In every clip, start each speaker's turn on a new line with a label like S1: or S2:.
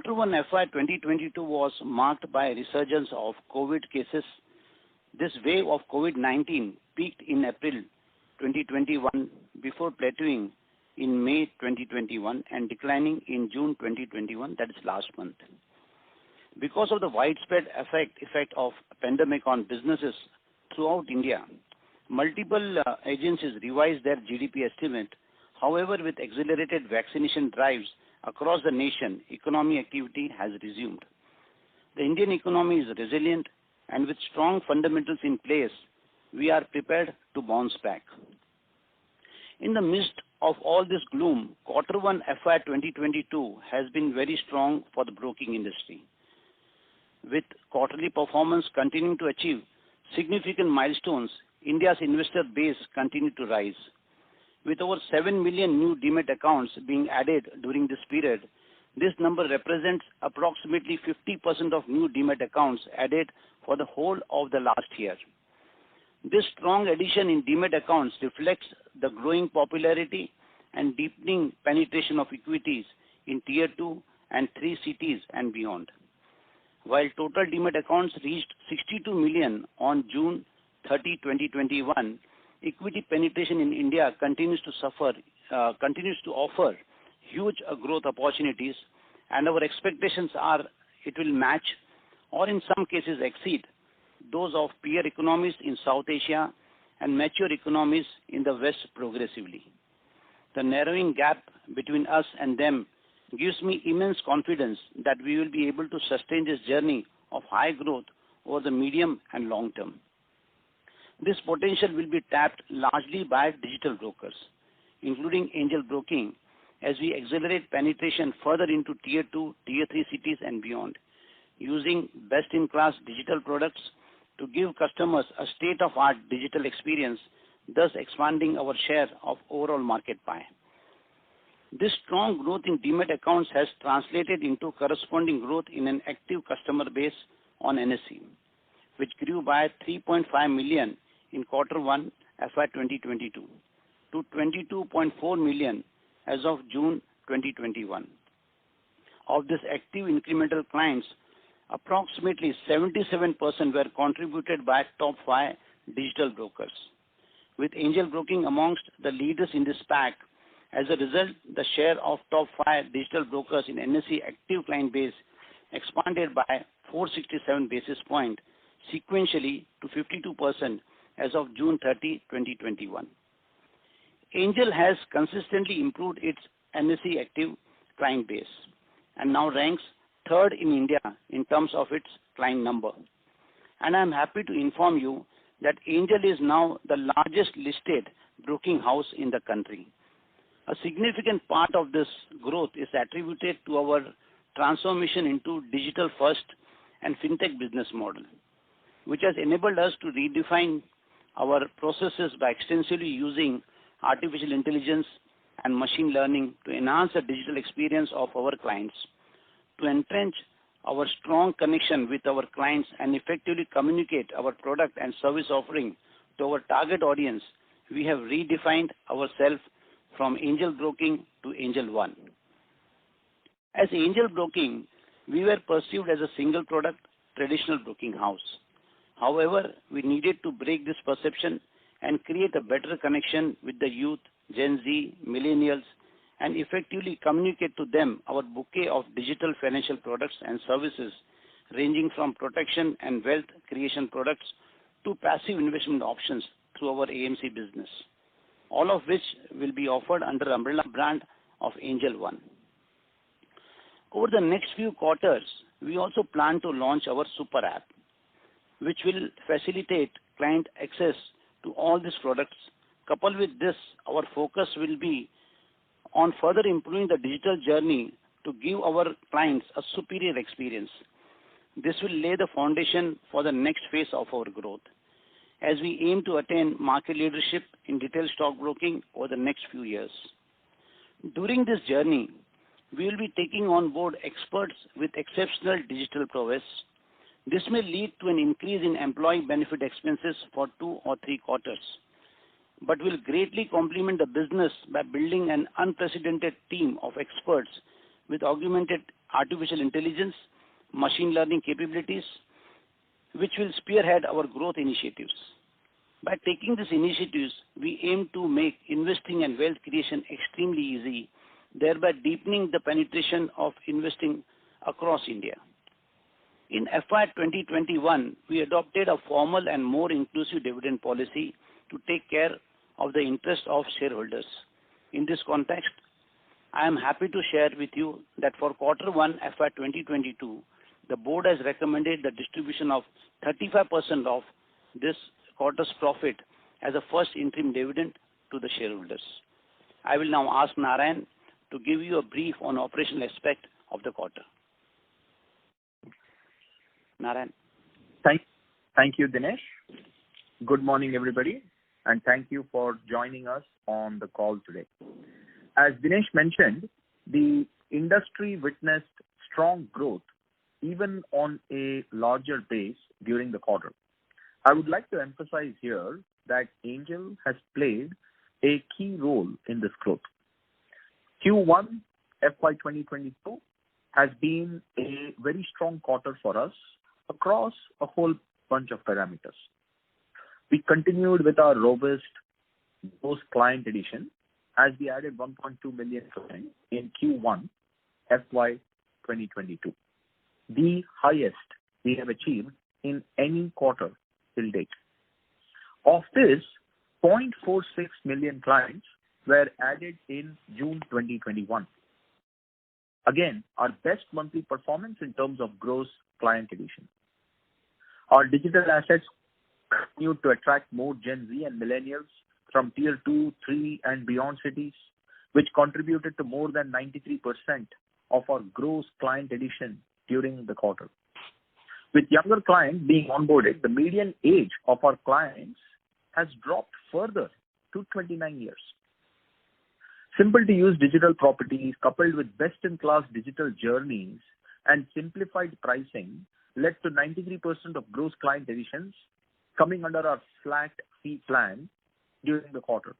S1: Q1 FY 2022 was marked by a resurgence of COVID cases. This wave of COVID-19 peaked in April 2021 before plateauing in May 2021 and declining in June 2021, that is last month. Because of the widespread effect of pandemic on businesses throughout India, multiple agencies revised their GDP estimate. However, with accelerated vaccination drives across the nation, economic activity has resumed. The Indian economy is resilient, and with strong fundamentals in place, we are prepared to bounce back. In the midst of all this gloom, Q1 FY 2022 has been very strong for the broking industry, with quarterly performance continuing to achieve significant milestones. India's investor base continued to rise. With over 7 million new Demat accounts being added during this period, this number represents approximately 50% of new Demat accounts added for the whole of the last year. This strong addition in Demat accounts reflects the growing popularity and deepening penetration of equities in Tier 2 and 3 cities and beyond. While total Demat accounts reached 62 million on June 30, 2021, equity penetration in India continues to offer huge growth opportunities, and our expectations are it will match or in some cases exceed those of peer economies in South Asia and mature economies in the West progressively. The narrowing gap between us and them gives me immense confidence that we will be able to sustain this journey of high growth over the medium and long term. This potential will be tapped largely by digital brokers, including angel broking, as we accelerate penetration further into Tier 2, Tier 3 cities and beyond, using best-in-class digital products to give customers a state-of-art digital experience, thus expanding our share of overall market pie. This strong growth in Demat accounts has translated into corresponding growth in an active customer base on NSE, which grew by 3.5 million in Q1 FY 2022 to 22.4 million as of June 2021. Of this active incremental clients, approximately 77% were contributed by top 5 digital brokers, with angel broking amongst the leaders in this pack. As a result, the share of top 5 digital brokers in NSE active client base expanded by 467 basis points sequentially to 52% as of June 30, 2021. Angel has consistently improved its NSE active client base and now ranks third in India in terms of its client number. And I am happy to inform you that Angel is now the largest listed broking house in the country. A significant part of this growth is attributed to our transformation into digital first and fintech business model, which has enabled us to redefine our processes by extensively using artificial intelligence and machine learning to enhance the digital experience of our clients. To entrench our strong connection with our clients and effectively communicate our product and service offering to our target audience, we have redefined ourselves from angel broking to Angel One. As angel broking, we were perceived as a single product traditional broking house. However, we needed to break this perception and create a better connection with the youth, Gen Z, millennials, and effectively communicate to them our bouquet of digital financial products and services ranging from protection and wealth creation products to passive investment options through our AMC business, all of which will be offered under umbrella brand of Angel One. Over the next few quarters, we also plan to launch our super app, which will facilitate client access to all these products. Coupled with this, our focus will be on further improving the digital journey to give our clients a superior experience. This will lay the foundation for the next phase of our growth, as we aim to attain market leadership in retail stockbroking over the next few years. During this journey, we will be taking on board experts with exceptional digital prowess. This may lead to an increase in employee benefit expenses for 2 or 3 quarters, but will greatly complement the business by building an unprecedented team of experts with augmented artificial intelligence, machine learning capabilities, which will spearhead our growth initiatives. By taking these initiatives, we aim to make investing and wealth creation extremely easy, thereby deepening the penetration of investing across India. In FY 2021, we adopted a formal and more inclusive dividend policy to take care of the interest of shareholders. In this context, I am happy to share with you that for Q1 FY 2022, the board has recommended the distribution of 35% of this quarter's profit as a first interim dividend to the shareholders. I will now ask Narayan to give you a brief on operational aspect of the quarter. Narayan.
S2: Thank you, Dinesh. Good morning, everybody, and thank you for joining us on the call today. As Dinesh mentioned, the industry witnessed strong growth even on a larger base during the quarter. I would like to emphasize here that Angel has played a key role in this growth. Q1 FY 2022 has been a very strong quarter for us across a whole bunch of parameters. We continued with our robust gross client addition as we added 1.2 million clients in Q1 FY 2022, the highest we have achieved in any quarter till date. Of this, 0.46 million clients were added in June 2021. Again, our best monthly performance in terms of gross client addition. Our digital assets continued to attract more Gen Z and millennials from tier 2, 3 and beyond cities, which contributed to more than 93% of our gross client addition during the quarter. With younger clients being onboarded, the median age of our clients has dropped further to 29 years. Simple to use digital properties coupled with best-in-class digital journeys and simplified pricing led to 93% of gross client additions coming under our flat fee plan during the quarter.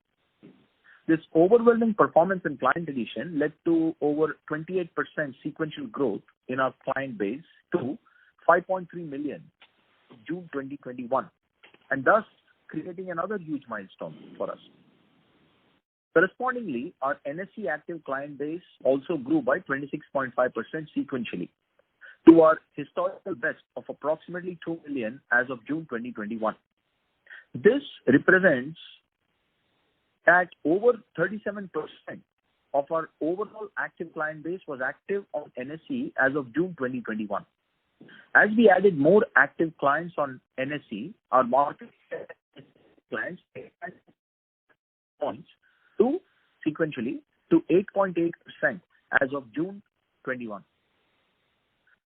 S2: This overwhelming performance in client addition led to over 28% sequential growth in our client base to 5.3 million in June 2021, and thus creating another huge milestone for us. Correspondingly, our NSE active client base also grew by 26.5% sequentially to our historical best of approximately 2 million as of June 2021. This represents that over 37% of our overall active client base was active on NSE as of June 2021. As we added more active clients on NSE, our market share clients points to sequentially to 8.8% as of June 21.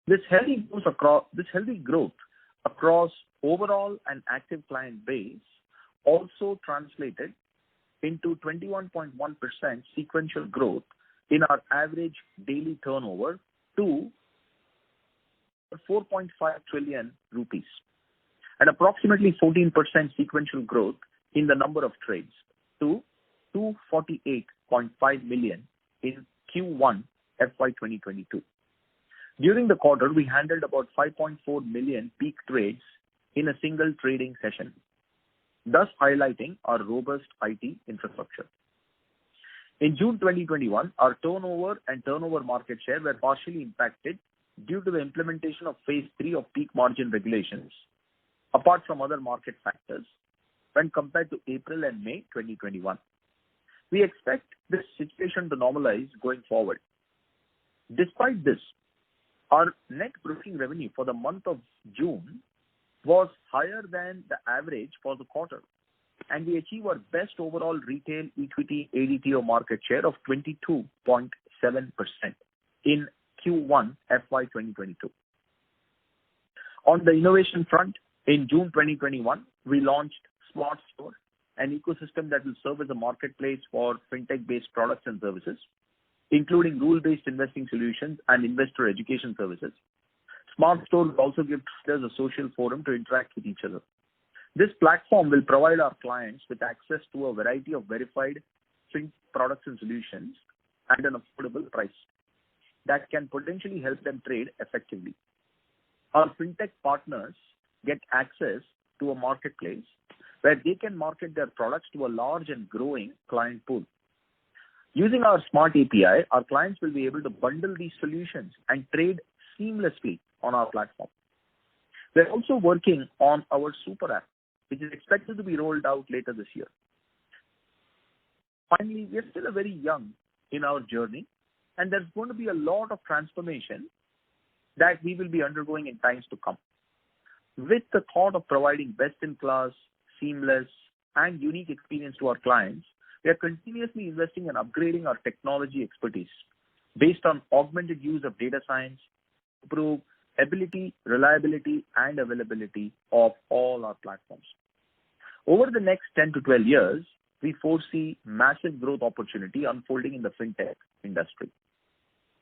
S2: This healthy growth across overall and active client base also translated into 21.1% sequential growth in our average daily turnover to 4.5 trillion rupees and approximately 14% sequential growth in the number of trades to 248.5 million in Q1 FY 2022. During the quarter, we handled about 5.4 million peak trades in a single trading session, thus highlighting our robust IT infrastructure. In June 2021, our turnover and turnover market share were partially impacted due to the implementation of phase 3 of peak margin regulations, apart from other market factors, when compared to April and May 2021. We expect this situation to normalize going forward. Despite this, our net broking revenue for the month of June was higher than the average for the quarter, and we achieved our best overall retail equity ADTO market share of 22.7% in Q1 FY 2022. On the innovation front, in June 2021, we launched Smart Store, an ecosystem that will serve as a marketplace for fintech-based products and services, including rule-based investing solutions and investor education services. Smart Store will also give traders a social forum to interact with each other. This platform will provide our clients with access to a variety of verified fintech products and solutions at an affordable price. that can potentially help them trade effectively. Our fintech partners get access to a marketplace where they can market their products to a large and growing client pool. Using our Smart API, our clients will be able to bundle these solutions and trade seamlessly on our platform. We're also working on our Super App, which is expected to be rolled out later this year. Finally, we are still very young in our journey, and there's going to be a lot of transformation that we will be undergoing in times to come. With the thought of providing best-in-class, seamless, and unique experience to our clients, we are continuously investing in upgrading our technology expertise based on augmented use of data science to improve ability, reliability, and availability of all our platforms. Over the next 10 to 12 years, we foresee massive growth opportunity unfolding in the fintech industry.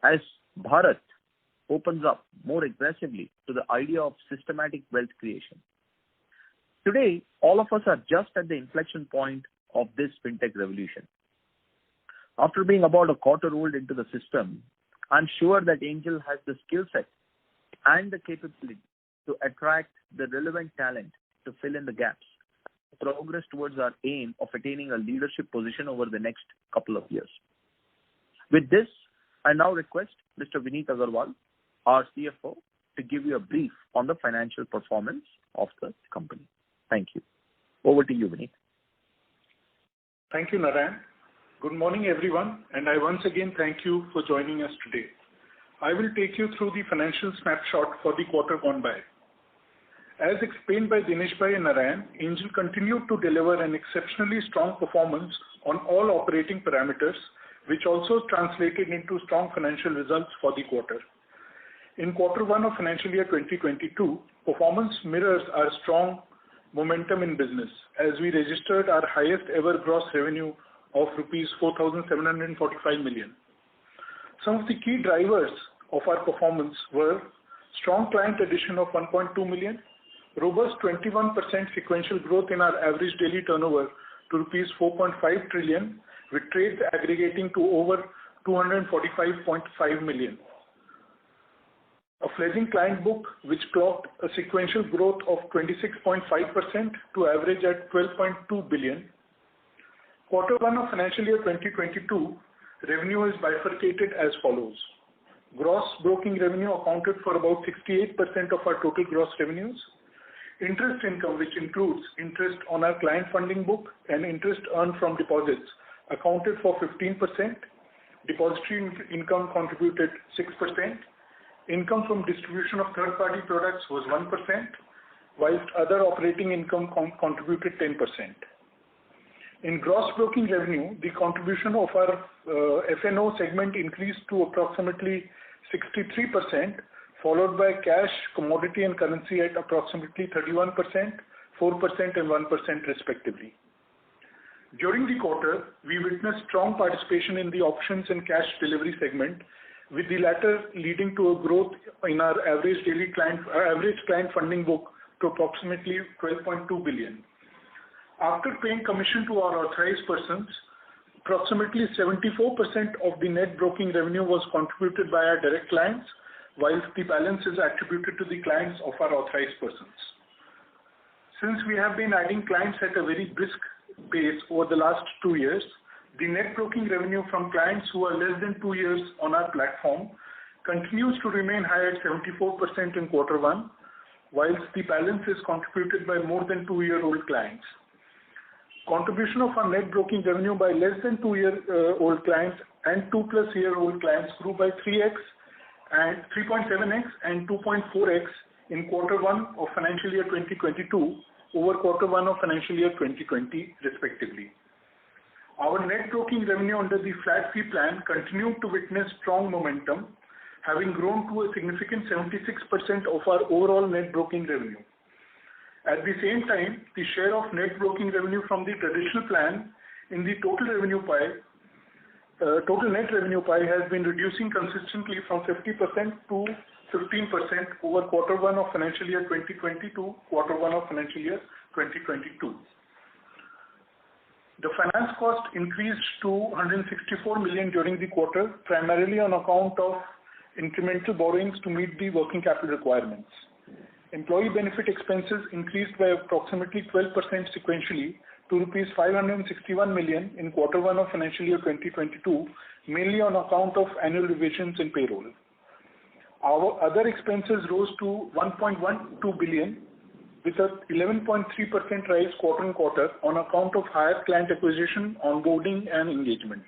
S2: As Bharat opens up more aggressively to the idea of systematic wealth creation. Today, all of us are just at the inflection point of this fintech revolution. After being about a quarter old into the system, I'm sure that Angel has the skill set and the capability to attract the relevant talent to fill in the gaps, progress towards our aim of attaining a leadership position over the next couple of years. With this, I now request Mr. Vineet Agarwal, our CFO, to give you a brief on the financial performance of the company. Thank you. Over to you, Vineet.
S3: Thank you, Narayan. Good morning, everyone, and I once again thank you for joining us today. I will take you through the financial snapshot for the quarter gone by. As explained by Dinesh Bhai and Narayan, Angel continued to deliver an exceptionally strong performance on all operating parameters, which also translated into strong financial results for the quarter. In quarter one of financial year 2022, performance mirrors our strong momentum in business as we registered our highest ever gross revenue of rupees 4,745 million. Some of the key drivers of our performance were strong client addition of 1.2 million, robust 21% sequential growth in our average daily turnover to rupees 4.5 trillion, with trades aggregating to over 245.5 million. A fledgling client book which clocked a sequential growth of 26.5% to average at 12.2 billion. Quarter one of financial year 2022, revenue is bifurcated as follows. Gross broking revenue accounted for about 68% of our total gross revenues. Interest income, which includes interest on our client funding book and interest earned from deposits, accounted for 15%. Depository income contributed 6%. Income from distribution of third-party products was 1%, whilst other operating income contributed 10%. In gross broking revenue, the contribution of our F&O segment increased to approximately 63%, followed by cash, commodity and currency at approximately 31%, 4% and 1% respectively. During the quarter, we witnessed strong participation in the options and cash delivery segment, with the latter leading to a growth in our average client funding book to approximately 12.2 billion. After paying commission to our authorized persons, approximately 74% of the net broking revenue was contributed by our direct clients, whilst the balance is attributed to the clients of our authorized persons. Since we have been adding clients at a very brisk pace over the last 2 years, the net broking revenue from clients who are less than 2 years on our platform continues to remain high at 74% in quarter one, whilst the balance is contributed by more than 2-year-old clients. Contribution of our net broking revenue by less than 2-year-old clients and 2+-year-old clients grew by 3x and 3.7x and 2.4x in quarter one of financial year 2022 over quarter one of financial year 2020 respectively. Our net broking revenue under the flat fee plan continued to witness strong momentum, having grown to a significant 76% of our overall net broking revenue. At the same time, the share of net broking revenue from the traditional plan in the total net revenue pie has been reducing consistently from 50% to 15% over quarter one of financial year 2020 to quarter one of financial year 2022. The finance cost increased to 164 million during the quarter, primarily on account of incremental borrowings to meet the working capital requirements. Employee benefit expenses increased by approximately 12% sequentially to rupees 561 million in quarter one of financial year 2022, mainly on account of annual revisions in payroll. Our other expenses rose to 1.12 billion with a 11.3% rise quarter-on-quarter on account of higher client acquisition, onboarding and engagement.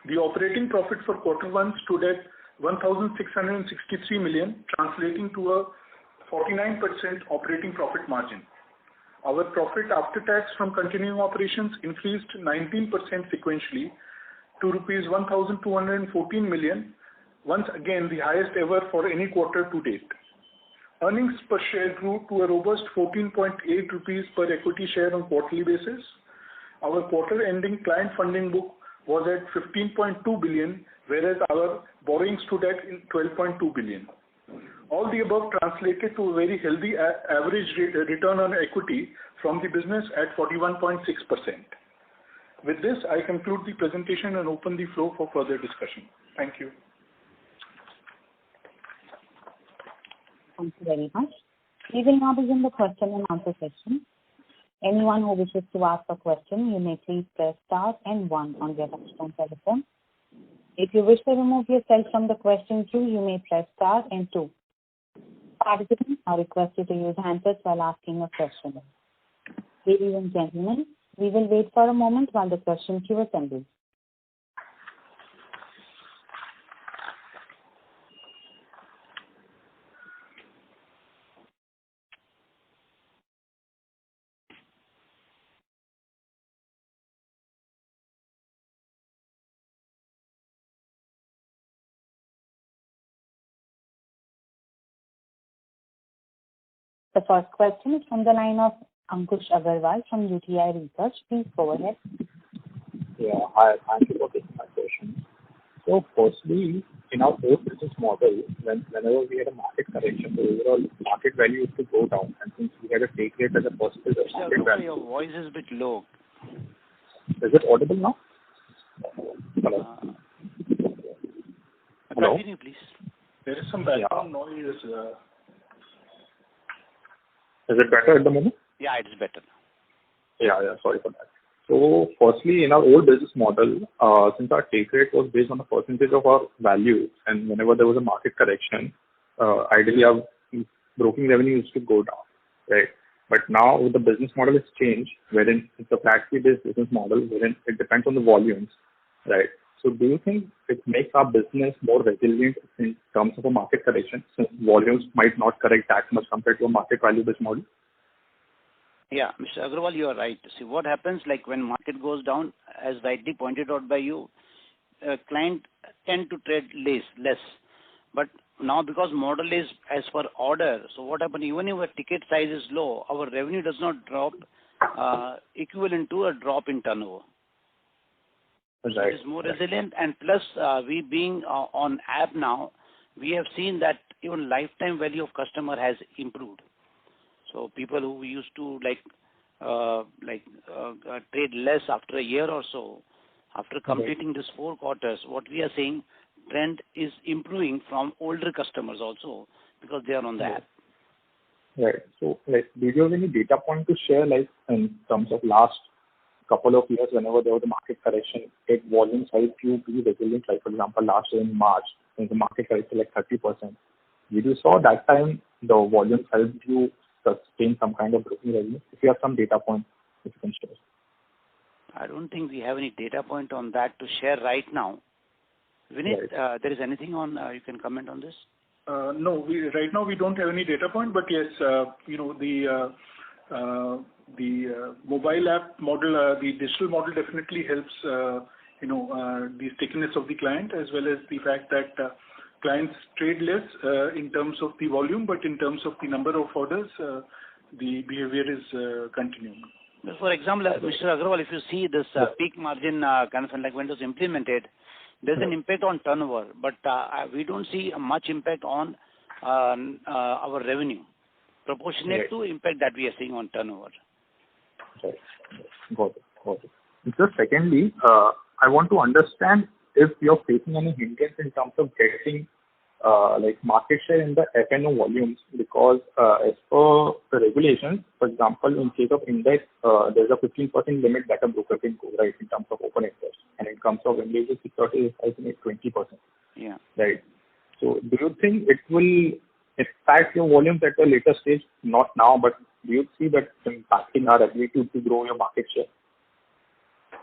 S3: The operating profit for quarter one stood at 1,663 million, translating to a 49% operating profit margin. Our profit after tax from continuing operations increased 19% sequentially to rupees 1,214 million, once again the highest ever for any quarter to date. Earnings per share grew to a robust 14.8 rupees per equity share on quarterly basis. Our quarter ending client funding book was at 15.2 billion, whereas our borrowing stood at 12.2 billion. All the above translated to a very healthy average return on equity from the business at 41.6%. With this, I conclude the presentation and open the floor for further discussion. Thank you.
S4: Thank you very much. We will now begin the question and answer session. Anyone who wishes to ask a question, you may please press star and 1 on your touchtone telephone. If you wish to remove yourself from the question queue, you may press star and 2. Participants are requested to use handsets while asking a question. Ladies and gentlemen, we will wait for a moment while the question queue assembles. The first question is from the line of Ankush Agarwal from UTI Research. Please go ahead.
S5: Yeah, hi. Thank you for taking my question. So, firstly, in our old business model, whenever we had a market correction, the overall market value used to go down, and since we had a take rate as a percentage of market value.
S1: Your voice is a bit low.
S5: Is it audible now? Hello. Hello.
S1: Continue, please.
S3: There is some background noise.
S5: Is it better at the moment?
S1: Yeah, it is better.
S5: Yeah, sorry for that. So, firstly, in our old business model, since our take rate was based on the percentage of our value, and whenever there was a market correction, ideally our broking revenue used to go down, right? But now with the business model has changed, wherein it's a flat fee-based business model, wherein it depends on the volumes, right? So, do you think it makes our business more resilient in terms of a market correction, since volumes might not correct that much compared to a market value-based model?
S1: Yeah, Mr. Agarwal, you are right. See, what happens like when market goes down, as rightly pointed out by you, client tend to trade less. But now because model is as per order, so what happens, even if a ticket size is low, our revenue does not drop equivalent to a drop in turnover.
S5: Right.
S1: So it is more resilient, and plus we being on app now, we have seen that even lifetime value of customer has improved. So people who used to trade less after a year or so, after completing this 4 quarters, what we are seeing, trend is improving from older customers also because they are on the app.
S5: Right. So, do you have any data point to share, in terms of last couple of years, whenever there was a market correction, it volumes helped you be resilient? Like, for example, last year in March, when the market corrected 30%, did you saw that time the volumes helped you sustain some kind of broking revenue? If you have some data point, if you can share.
S1: I don't think we have any data point on that to share right now. Vineet, right. There is anything on you can comment on this?
S3: No, right now we don't have any data point, but yes, the mobile app model, the digital model definitely helps, the stickiness of the client, as well as the fact that clients trade less in terms of the volume, but in terms of the number of orders, the behavior is continuing.
S1: For example, Mr. Agarwal, if you see this peak margin kind of like when it was implemented, there's an impact on turnover, but we don't see much impact on our revenue, proportionate to impact that we are seeing on turnover.
S5: Right. Got it. Just secondly, I want to understand if you're facing any hindrance in terms of getting market share in the F&O volumes, because as per the regulations, for example, in case of index, there's a 15% limit that a broker can go, right, in terms of open interest. And in terms of individual securities, I think it's 20%.
S1: Yeah.
S5: Right. So do you think it will impact your volumes at a later stage? Not now, but do you see that impacting our ability to grow your market share?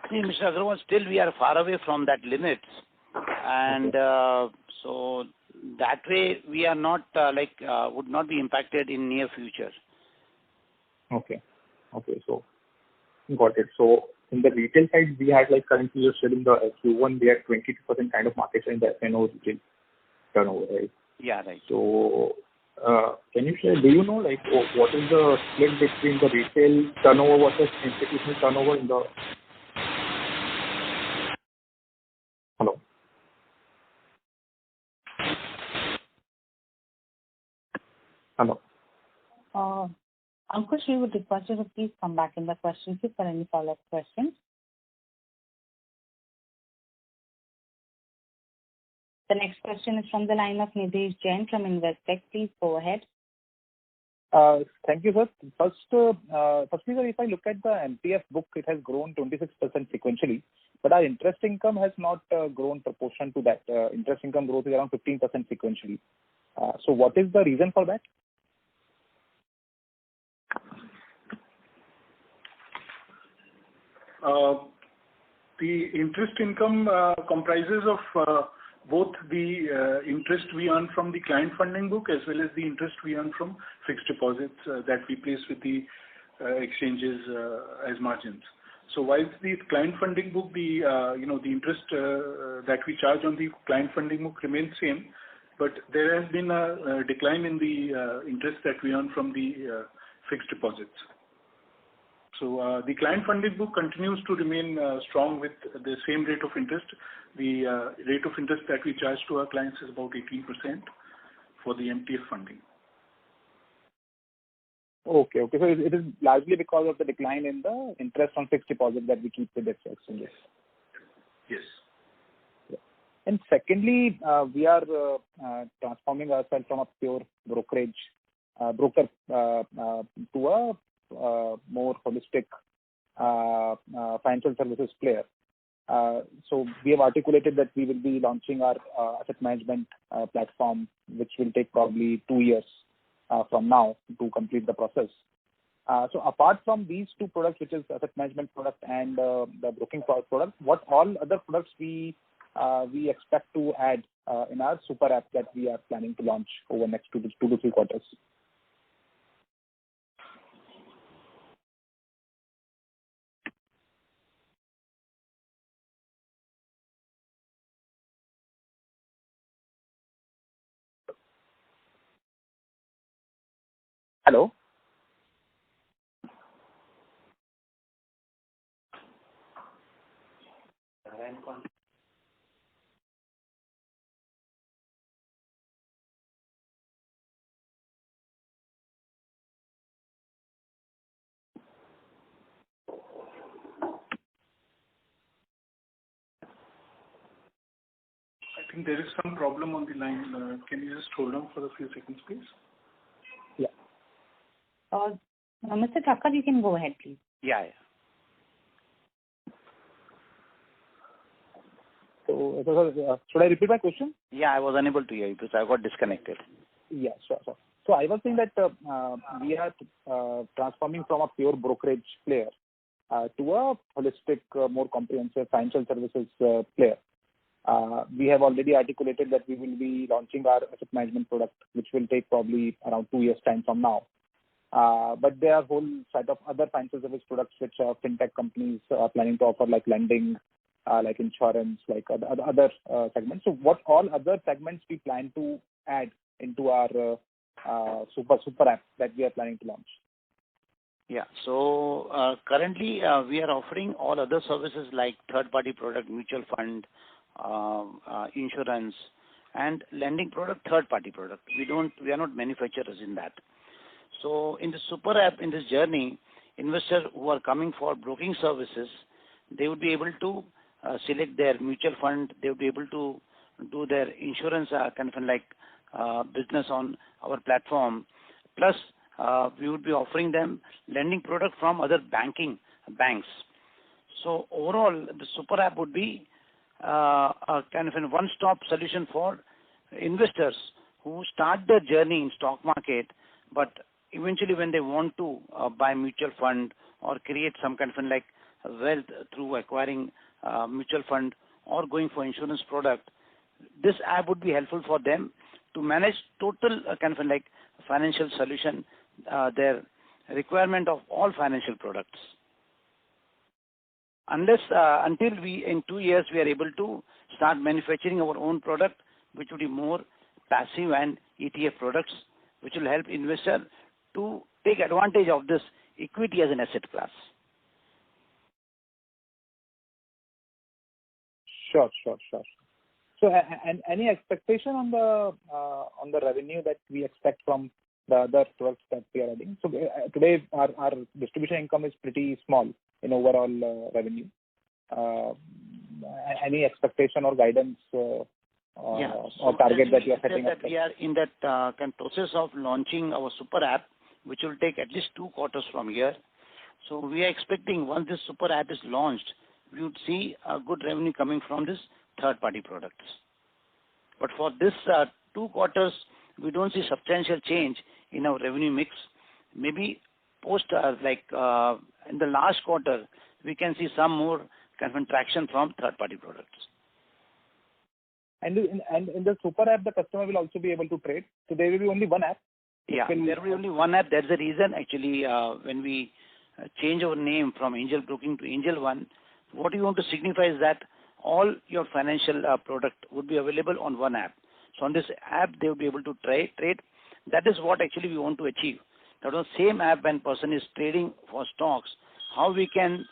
S1: See, Mr. Agarwal, still we are far away from that limits. And so that way we are not would not be impacted in near future.
S5: Okay. So got it. So in the retail side, we had currently you're sharing the Q1, we had 22% kind of market share in the F&O retail turnover, right?
S1: Yeah, right.
S5: So can you share, do you know what is the split between the retail turnover versus institutional turnover in the... Hello? Hello?
S4: Ankush, we would request you to please come back in the question queue for any follow-up questions. The next question is from the line of Nidhesh Jain from Investec. Please go ahead.
S6: Thank you, sir. Firstly, sir, if I look at the MTF book, it has grown 26% sequentially, but our interest income has not grown proportion to that. Interest income growth is around 15% sequentially. So what is the reason for that?
S3: The interest income comprises of both the interest we earn from the client funding book as well as the interest we earn from fixed deposits that we place with the exchanges as margins. So whilst the client funding book, the interest that we charge on the client funding book remains same, but there has been a decline in the interest that we earn from the fixed deposits. So the client funding book continues to remain strong with the same rate of interest. The rate of interest that we charge to our clients is about 18% for the MTF funding.
S6: Okay. So it is largely because of the decline in the interest on fixed deposit that we keep with the exchanges.
S3: Yes.
S6: And secondly, we are transforming ourselves from a pure broker to a more holistic financial services player. So we have articulated that we will be launching our asset management platform, which will take probably 2 years from now to complete the process. So apart from these two products, which is asset management product and the broking product, what all other products we expect to add in our super app that we are planning to launch over the next 2 to 3 quarters? Hello?
S3: I think there is some problem on the line. Can you just hold on for a few seconds, please?
S6: Yeah.
S4: Mr. Thakkar, you can go ahead, please.
S1: Yeah.
S6: So should I repeat my question?
S1: Yeah, I was unable to hear you because I got disconnected.
S6: Yeah, sure. So I was saying that we are transforming from a pure brokerage player to a holistic, more comprehensive financial services player. We have already articulated that we will be launching our asset management product, which will take probably around 2 years' time from now. But there are a whole set of other financial service products which fintech companies are planning to offer, like lending, like insurance, like other segments. So what all other segments we plan to add into our super app that we are planning to launch?
S1: Yeah. So currently we are offering all other services like third-party product, mutual fund, insurance, and lending product, third-party product. We are not manufacturers in that. So in the super app, in this journey, investors who are coming for broking services, they would be able to select their mutual fund. They would be able to do their insurance business on our platform. Plus, we would be offering them lending product from other banks. So overall, the super app would be a one-stop solution for investors who start their journey in stock market, but eventually when they want to buy mutual fund or create some wealth through acquiring mutual fund or going for insurance product, this app would be helpful for them to manage total financial solution, their requirement of all financial products. Until we in 2 years we are able to start manufacturing our own product, which would be more passive and ETF products, which will help investor to take advantage of this equity as an asset class.
S6: Sure. So, and any expectation on the revenue that we expect from the other products that we are adding? So today our distribution income is pretty small in overall revenue. Any expectation or guidance or target that you are setting up?
S1: We are in that process of launching our super app, which will take at least 2 quarters from here. So we are expecting once this super app is launched, we would see a good revenue coming from this third-party products. But for this 2 quarters, we don't see substantial change in our revenue mix. Maybe post in the last quarter, we can see some more traction from third-party products.
S6: And in the super app, the customer will also be able to trade. So there will be only one app.
S1: Yeah, there will be only one app. That's the reason actually when we change our name from Angel Broking to Angel One, what we want to signify is that all your financial product would be available on one app. So on this app, they will be able to trade. That is what actually we want to achieve. That on the same app, when person is trading for stocks, how we can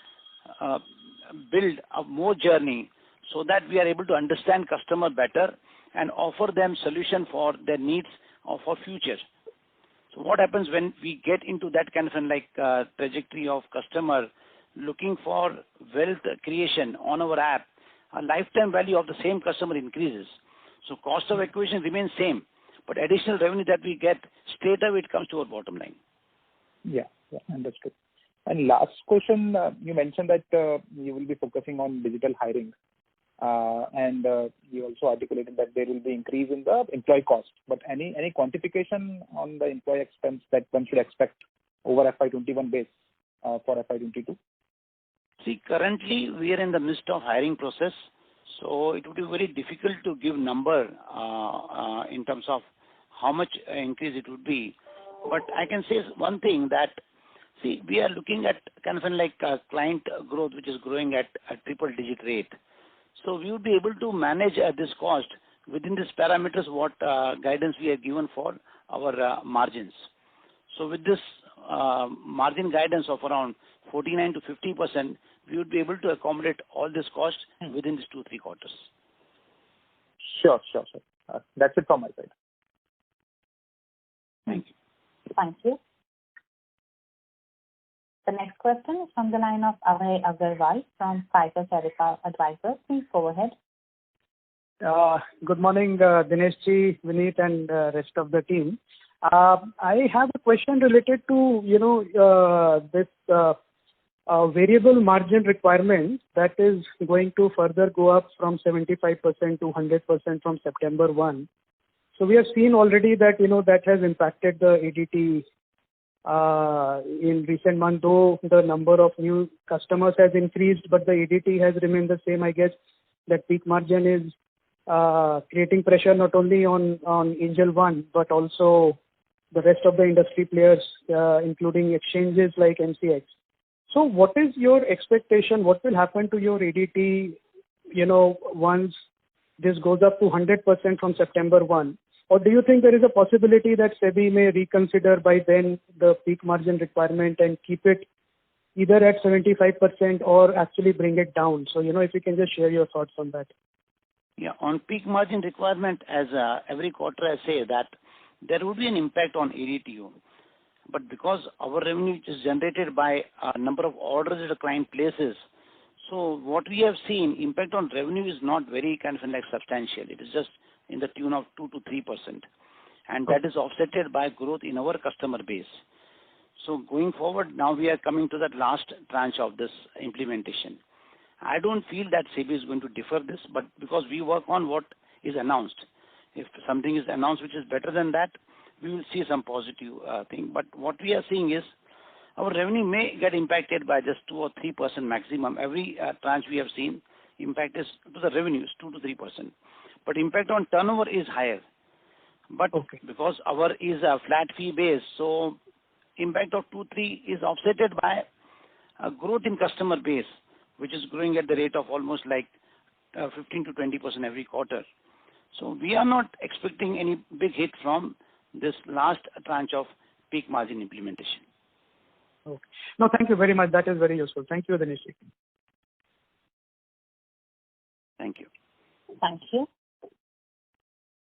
S1: build a more journey so that we are able to understand customer better and offer them solution for their needs or for future. So what happens when we get into that trajectory of customer looking for wealth creation on our app, a lifetime value of the same customer increases. So cost of acquisition remains same, but additional revenue that we get straight away it comes to our bottom line.
S6: Yeah, understood. And last question, you mentioned that you will be focusing on digital hiring, and you also articulated that there will be increase in the employee cost. But any quantification on the employee expense that one should expect over FY21 base for FY22?
S1: See, currently we are in the midst of hiring process, so it would be very difficult to give number in terms of how much increase it would be. But I can say one thing that, see, we are looking at client growth which is growing at a triple-digit rate. So we would be able to manage this cost within these parameters what guidance we have given for our margins. So with this margin guidance of around 49 to 50%, we would be able to accommodate all this cost within these 2-3 quarters.
S6: Sure. That's it from my side.
S1: Thank you.
S4: Thank you. The next question is from the line of Abhay Agarwal from Piper Serica Advisors. Please go ahead.
S7: Good morning, Dinesh ji, Vineet, and rest of the team. I have a question related to this variable margin requirement that is going to further go up from 75% to 100% from September 1. So we have seen already that that has impacted the ADT in recent months, though the number of new customers has increased, but the ADT has remained the same. I guess that peak margin is creating pressure not only on Angel One, but also the rest of the industry players, including exchanges like MCX. So what is your expectation? What will happen to your ADT, once this goes up to 100% from September 1? Or do you think there is a possibility that SEBI may reconsider by then the peak margin requirement and keep it either at 75% or actually bring it down? So, if you can just share your thoughts on that.
S1: Yeah, on peak margin requirement, as every quarter I say that there will be an impact on ADTO. But because our revenue is generated by a number of orders that a client places, So what we have seen, impact on revenue is not very kind of like substantial. It is just in the tune of 2 to 3%. And that is offsetted by growth in our customer base. So going forward, now we are coming to that last tranche of this implementation. I don't feel that SEBI is going to defer this, but because we work on what is announced. If something is announced which is better than that, we will see some positive thing. But what we are seeing is our revenue may get impacted by just 2 or 3% maximum. Every tranche we have seen, impact is to the revenues 2 to 3%. But impact on turnover is higher. But because our is a flat fee base, so impact of 2-3 is offsetted by a growth in customer base, which is growing at the rate of almost like 15 to 20% every quarter. So we are not expecting any big hit from this last tranche of peak margin implementation.
S7: Okay. No, thank you very much. That is very useful. Thank you, Dinesh.
S1: Thank you.
S4: Thank you.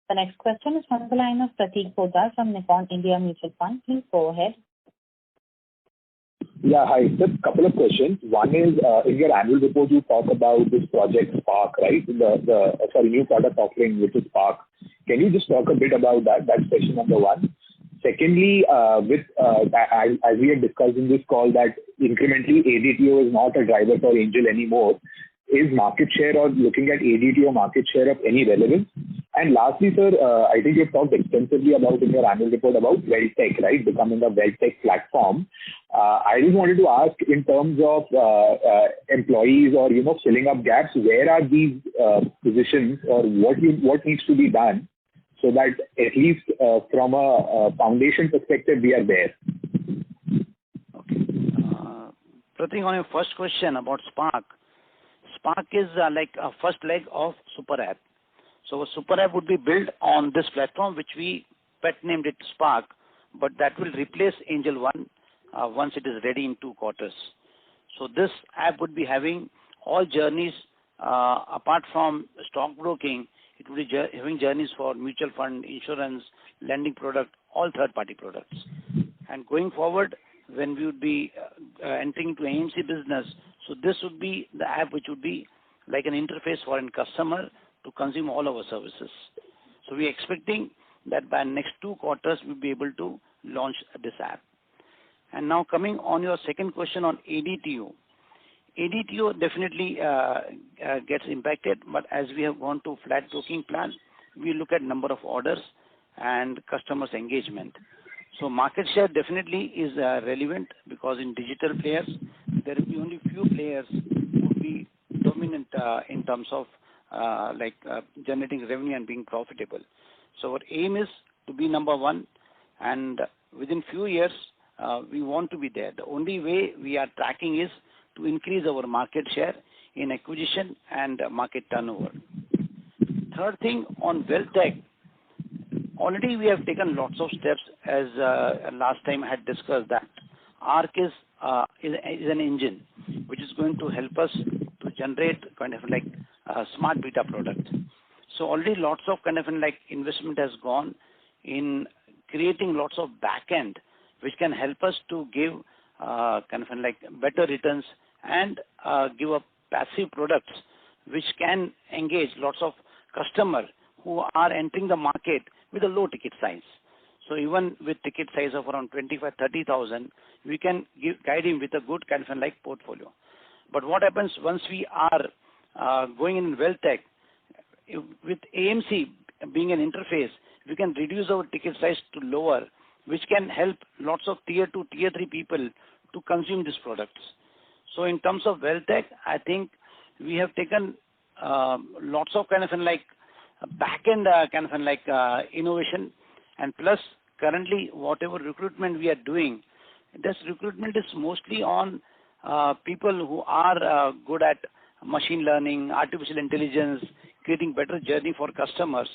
S4: The next question is from the line of Prateek Poddar from Nippon India Mutual Fund. Please go ahead.
S8: Yeah, hi. Just a couple of questions. One is, in your annual report, you talk about this project Spark, right? The new product offering, which is Spark. Can you just talk a bit about that? That's question number one. Secondly, as we had discussed in this call, that incrementally ADTO is not a driver for Angel anymore. Is market share or looking at ADTO market share of any relevance? And lastly, sir, I think you've talked extensively about in your annual report about WealthTech, right? Becoming a WealthTech platform. I just wanted to ask in terms of employees or, filling up gaps, where are these positions or what needs to be done so that at least from a foundation perspective, we are there?
S1: Okay. Prateek, on your first question about Spark, Spark is like a first leg of Super App. So a Super App would be built on this platform, which we pet named it Spark, but that will replace Angel One once it is ready in 2 quarters. So this app would be having all journeys apart from stockbroking. It would be having journeys for mutual fund, insurance, lending product, all third-party products. And going forward, when we would be entering into AMC business, so this would be the app which would be like an interface for a customer to consume all our services. So we are expecting that by next 2 quarters, we'll be able to launch this app. And now coming on your second question on ADTO. ADTO definitely gets impacted, but as we have gone to flat broking plan, we look at number of orders and customers' engagement. So market share definitely is relevant because in digital players, there will be only few players who will be dominant in terms of generating revenue and being profitable. So our aim is to be number one, and within few years, we want to be there. The only way we are tracking is to increase our market share in acquisition and market turnover. Third thing on WealthTech, already we have taken lots of steps as last time I had discussed that ARC is an engine which is going to help us to generate kind of like a smart beta product. So already lots of kind of like investment has gone in creating lots of backend which can help us to give kind of like better returns and give up passive products which can engage lots of customers who are entering the market with a low ticket size. So even with ticket size of around 25,000-30,000, we can guide him with a good kind of like portfolio. But what happens once we are going in WealthTech, with AMC being an interface, we can reduce our ticket size to lower, which can help lots of tier 2, tier 3 people to consume these products. So in terms of WealthTech, I think we have taken lots of kind of like back-end kind of like innovation, and plus currently whatever recruitment we are doing, this recruitment is mostly on people who are good at machine learning, artificial intelligence, creating better journey for customers.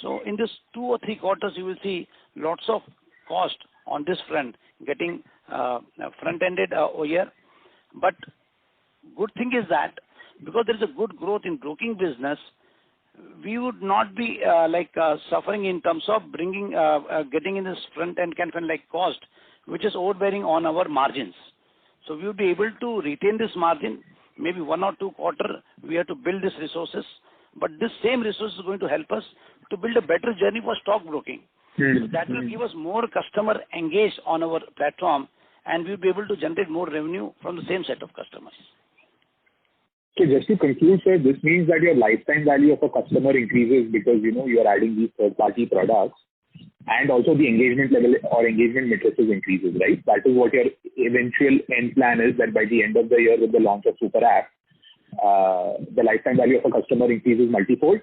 S1: So in this 2 or 3 quarters, you will see lots of cost on this front getting front-ended over here. But good thing is that because there is a good growth in broking business, we would not be suffering in terms of bringing getting in this front-end kind of like cost, which is overbearing on our margins. So we will be able to retain this margin maybe 1 or 2 quarter, we have to build these resources. But this same resource is going to help us to build a better journey for stockbroking. So that will give us more customer engaged on our platform, and we'll be able to generate more revenue from the same set of customers.
S8: So just to conclude, sir, this means that your lifetime value of a customer increases because, you are adding these third-party products, and also the engagement level or engagement matrices increases, right? That is what your eventual end plan is, that by the end of the year with the launch of Super App, the lifetime value of a customer increases multifold,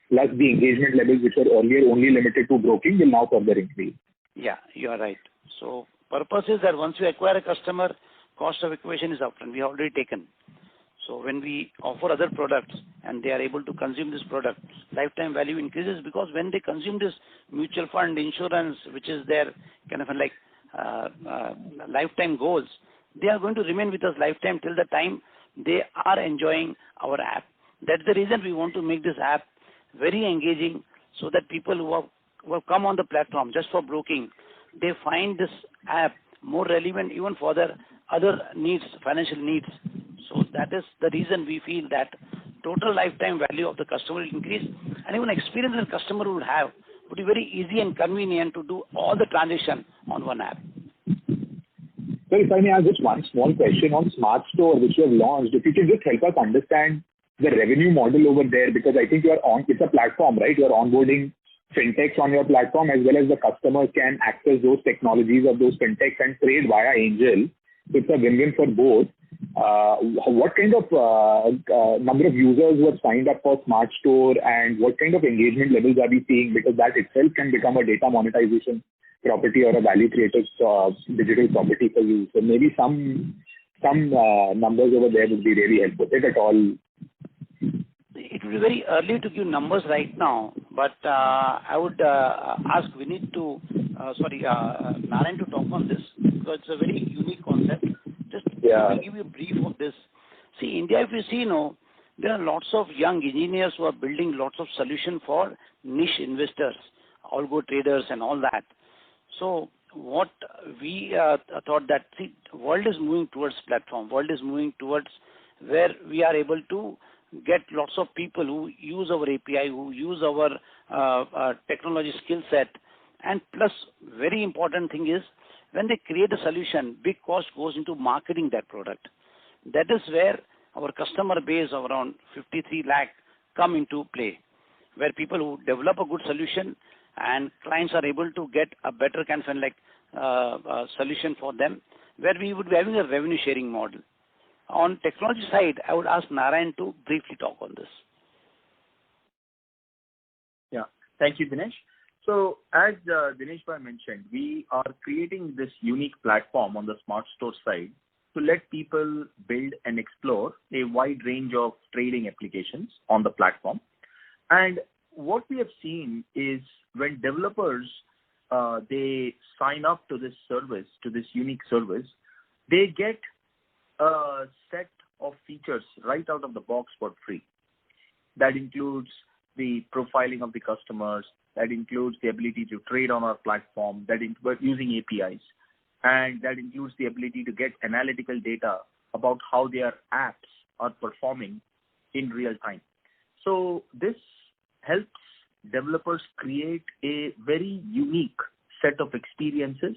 S8: plus the engagement levels which were earlier only limited to broking will now further increase.
S1: Yeah, you are right. So purpose is that once you acquire a customer, cost of acquisition is upfront. We have already taken. So when we offer other products and they are able to consume this product, lifetime value increases, because when they consume this mutual fund, insurance, which is their kind of like lifetime goals, they are going to remain with us lifetime till the time they are enjoying our app. That's the reason we want to make this app very engaging, so that people who have come on the platform just for broking, they find this app more relevant even for their other needs, financial needs. So that is the reason we feel that total lifetime value of the customer will increase, and even experience the customer would have would be very easy and convenient to do all the transaction on one app.
S8: So if I may ask just one small question on Smart Store, which you have launched, if you can just help us understand the revenue model over there, because I think it's a platform, right? You're onboarding fintechs on your platform, as well as the customers can access those technologies of those fintechs and trade via Angel. It's a win-win for both. What kind of number of users were signed up for Smart Store, and what kind of engagement levels are we seeing? Because that itself can become a data monetization property or a value creative digital property for you. So maybe some numbers over there would be really helpful, if at all.
S1: It will be very early to give numbers right now, but I would ask Narayan to talk on this, because it's a very unique concept. Just to give you a brief of this. See, India, if you see, there are lots of young engineers who are building lots of solutions for niche investors, algo traders and all that. So what we thought that, see, world is moving towards platform. World is moving towards where we are able to get lots of people who use our API, who use our technology skill set. And plus, very important thing is, when they create a solution, big cost goes into marketing that product. That is where our customer base of around 53 lakh come into play, where people who develop a good solution and clients are able to get a better kind of like solution for them, where we would be having a revenue sharing model. On technology side, I would ask Narayan to briefly talk on this.
S2: Yeah, thank you, Dinesh. So as Dinesh Bhai mentioned, we are creating this unique platform on the Smart Store side to let people build and explore a wide range of trading applications on the platform. And what we have seen is when developers they sign up to this service, to this unique service, they get a set of features right out of the box for free. That includes the profiling of the customers, that includes the ability to trade on our platform, that using APIs, and that includes the ability to get analytical data about how their apps are performing in real time. So this helps developers create a very unique set of experiences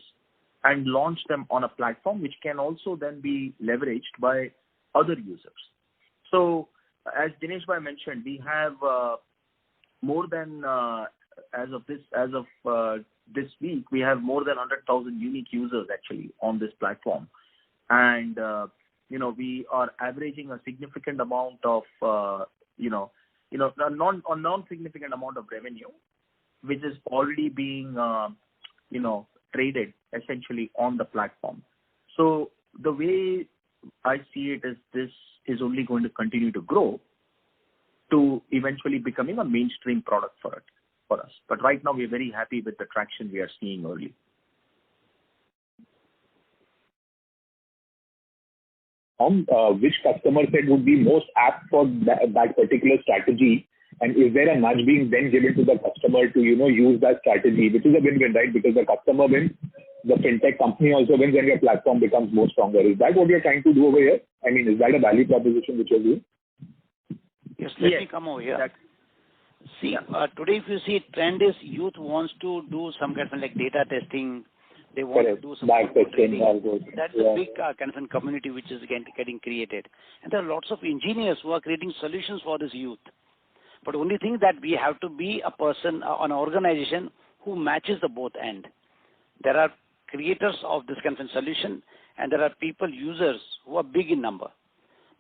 S2: and launch them on a platform which can also then be leveraged by other users. So as Dinesh Bhai mentioned, we have more than as of this week, we have more than 100,000 unique users actually on this platform, and we are averaging a significant amount of a non-significant amount of revenue, which is already being traded essentially on the platform. So the way I see it is this is only going to continue to grow to eventually becoming a mainstream product for us. But right now we are very happy with the traction we are seeing early.
S8: Which customer set would be most apt for that particular strategy? And is there a nudge being then given to the customer to, use that strategy, which is a win-win, right? Because the customer wins, the fintech company also wins, and your platform becomes more stronger. Is that what you're trying to do over here? I mean, is that a value proposition which you do?
S1: Yes, let me come over here. See, today if you see, trend is youth wants to do some kind of like data testing. They want to do some
S8: back testing.
S1: That's a big kind of community which is getting created. And there are lots of engineers who are creating solutions for this youth. But only thing that we have to be a person, an organization who matches the both end. There are creators of this kind of solution, and there are people, users who are big in number.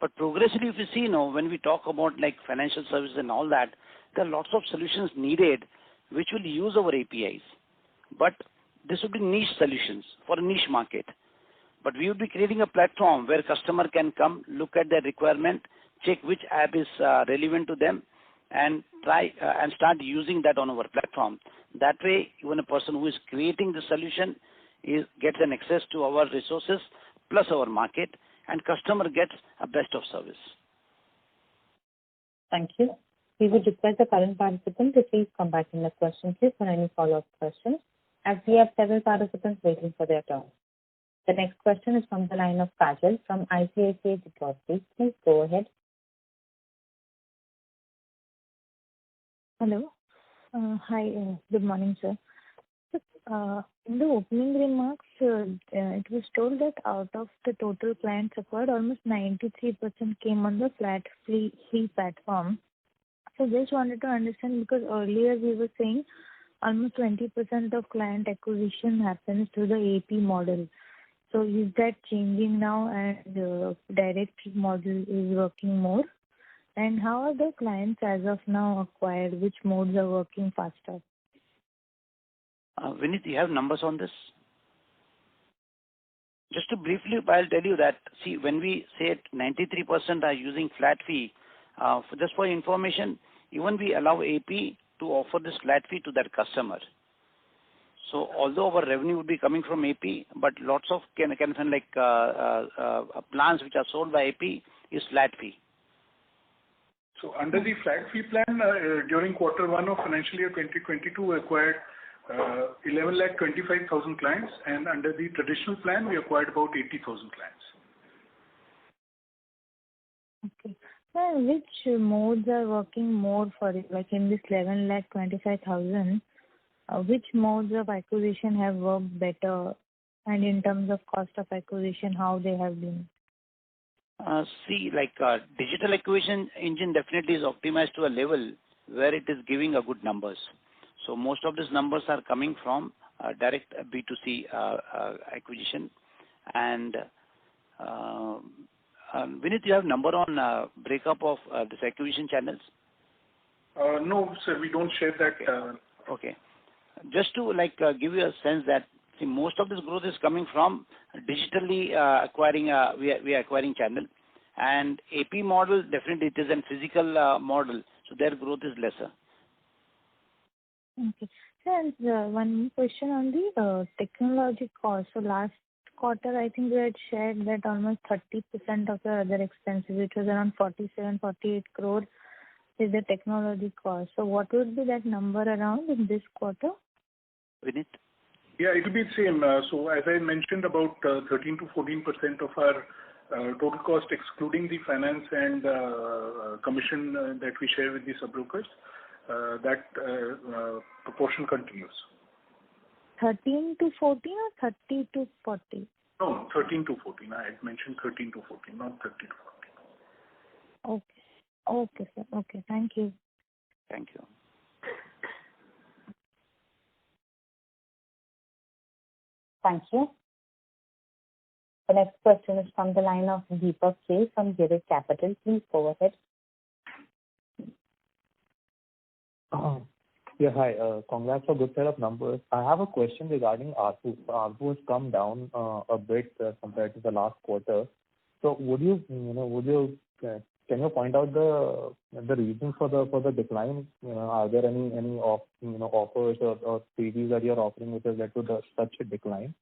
S1: But progressively, if you see now, when we talk about like financial services and all that, there are lots of solutions needed which will use our APIs. But this would be niche solutions for a niche market. But we would be creating a platform where customer can come, look at their requirement, check which app is relevant to them, and try and start using that on our platform. That way, even a person who is creating the solution gets an access to our resources plus our market, and customer gets a best of service.
S4: Thank you. We would request the current participant to please come back in the question queue for any follow-up questions, as we have several participants waiting for their turn. The next question is from the line of Kajal from ICICI Securities. Please go ahead.
S9: Hello. Hi. Good morning, sir. In the opening remarks, it was told that out of the total clients acquired, almost 93% came on the flat fee platform. So just wanted to understand, because earlier we were saying almost 20% of client acquisition happens through the AP model. So is that changing now, and direct model is working more? And how are the clients as of now acquired? Which modes are working faster?
S1: Vineet, you have numbers on this? Just to briefly, I'll tell you that, see, when we say 93% are using flat fee, just for information, even we allow AP to offer this flat fee to that customer. So although our revenue would be coming from AP, but lots of plans which are sold by AP is flat fee.
S3: So under the flat fee plan, during quarter one of financial year 2022, we acquired 11,25,000 clients, and under the traditional plan, we acquired about 80,000 clients.
S9: Okay. So which modes are working more for it? Like in this 11,25,000, which modes of acquisition have worked better, and in terms of cost of acquisition, how they have been?
S1: Digital acquisition engine definitely is optimized to a level where it is giving a good numbers. So most of these numbers are coming from direct B2C acquisition. And Vineet, you have number on breakup of this acquisition channels?
S3: No, sir, we don't share that.
S1: Okay. Just to give you a sense that, see, most of this growth is coming from digitally acquiring, we are acquiring channel, and AP model definitely it is a physical model, so their growth is lesser.
S9: Okay. Sir, one more question on the technology cost. So last quarter, I think we had shared that almost 30% of the other expenses, which was around 47-48 crore, is the technology cost. So what would be that number around in this quarter?
S1: Vineet?
S3: Yeah, it will be the same. So as I mentioned, about 13 to 14% of our total cost, excluding the finance and commission that we share with the sub-brokers, that proportion continues.
S9: 13 to 14 or 30 to 40?
S3: No, 13 to 14. I had mentioned 13 to 14, not 30 to 40.
S9: Okay. Okay, sir. Okay, thank you.
S1: Thank you.
S4: Thank you. The next question is from the line of Deepak K from Girik Capital. Please go ahead.
S10: Yeah, hi. Congrats for good set of numbers. I have a question regarding ARPU. ARPU has come down a bit compared to the last quarter. So can you point out the reasons for the decline? Are there any offers or freebies that you're offering which has led to such a decline?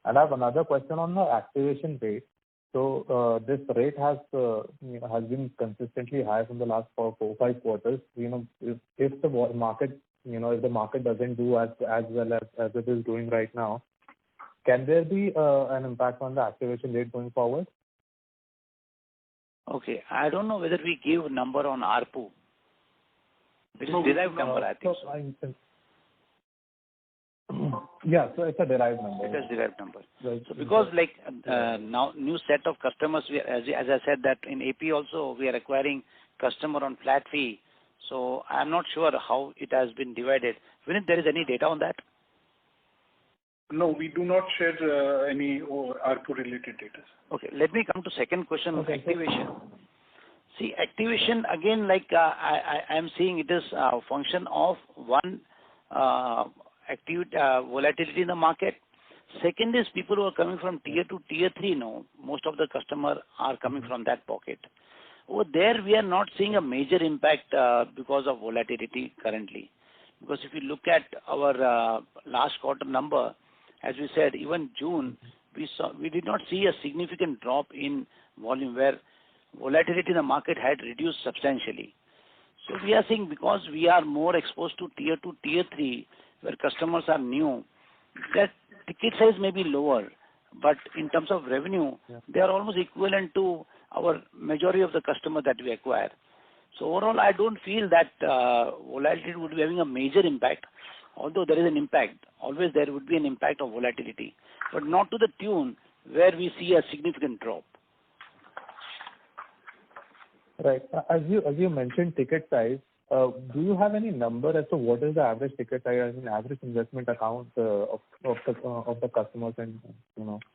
S10: And I have another question on the activation rate. So this rate has been consistently high from the last 4-5 quarters. If the market if the market doesn't do as well as it is doing right now, can there be an impact on the activation rate going forward?
S1: Okay. I don't know whether we give number on ARPU. It is derived number, I think.
S10: Yeah, so it's a derived number.
S1: It is derived number.
S10: Right.
S1: So because now new set of customers, as I said that in AP also we are acquiring customer on flat fee. So I'm not sure how it has been divided. Vinit, there is any data on that?
S3: No, we do not share any ARPU related data.
S1: Okay, let me come to second question on activation. See, activation again, like I am seeing it is a function of one volatility in the market. Second is people who are coming from tier 2, tier 3 now. Most of the customers are coming from that pocket. Over there, we are not seeing a major impact because of volatility currently. Because if you look at our last quarter number, as we said, even June, we did not see a significant drop in volume where volatility in the market had reduced substantially. So we are seeing because we are more exposed to tier 2, tier 3, where customers are new, that ticket size may be lower, but in terms of revenue, they are almost equivalent to our majority of the customer that we acquire. So overall, I don't feel that volatility would be having a major impact. Although there is an impact, always there would be an impact of volatility, but not to the tune where we see a significant drop.
S10: Right. As you mentioned ticket size, do you have any number as to what is the average ticket size and average investment account of the customers and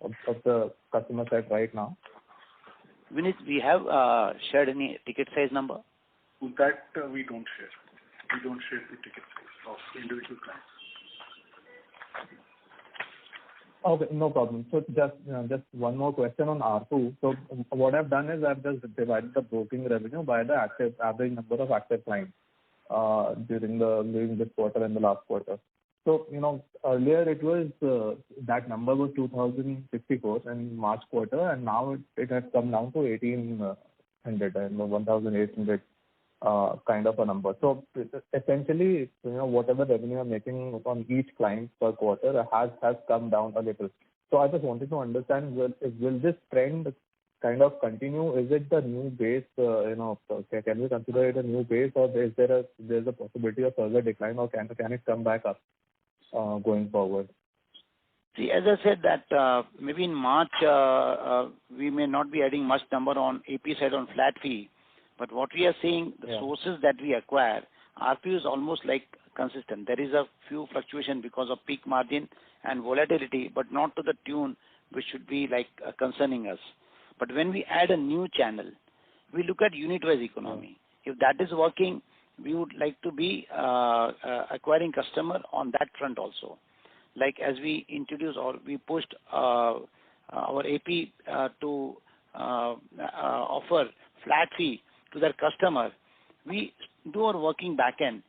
S10: of the customer set right now?
S1: Vinit, we have shared any ticket size number?
S3: That we don't share. We don't share the ticket size of individual clients.
S10: Okay, no problem. So just one more question on ARPU. So what I've done is I've just divided the broking revenue by the average number of active clients during this quarter and the last quarter. So earlier it was that number was 2,064 in March quarter, and now it has come down to 1,800 and 1,800 kind of a number. So essentially, whatever revenue I'm making on each client per quarter has come down a little. So I just wanted to understand, will this trend kind of continue? Is it the new base? Can we consider it a new base, or is there's a possibility of further decline, or can it come back up going forward?
S1: See, as I said that maybe in March we may not be adding much number on AP side on flat fee. But what we are seeing, the sources that we acquire, RPU is almost like consistent. There is a few fluctuation because of peak margin and volatility, but not to the tune which should be like concerning us. But when we add a new channel, we look at unit-wise economy. If that is working, we would like to be acquiring customer on that front also. Like as we introduced or we pushed our AP to offer flat fee to their customer, we do our working back end.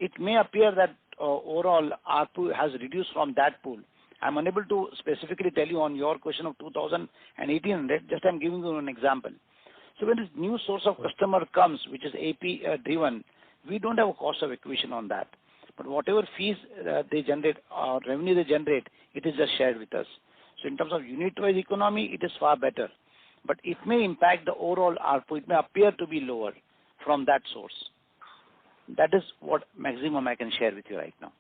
S1: It may appear that overall ARPU has reduced from that pool. I'm unable to specifically tell you on your question of 2,000 and 1,800, just I'm giving you an example. So when this new source of customer comes, which is AP driven, we don't have a cost of acquisition on that. But whatever fees they generate or revenue they generate, it is just shared with us. So in terms of unit-wise economy, it is far better. But it may impact the overall ARPU. It may appear to be lower from that source. That is what maximum I can share with you right now.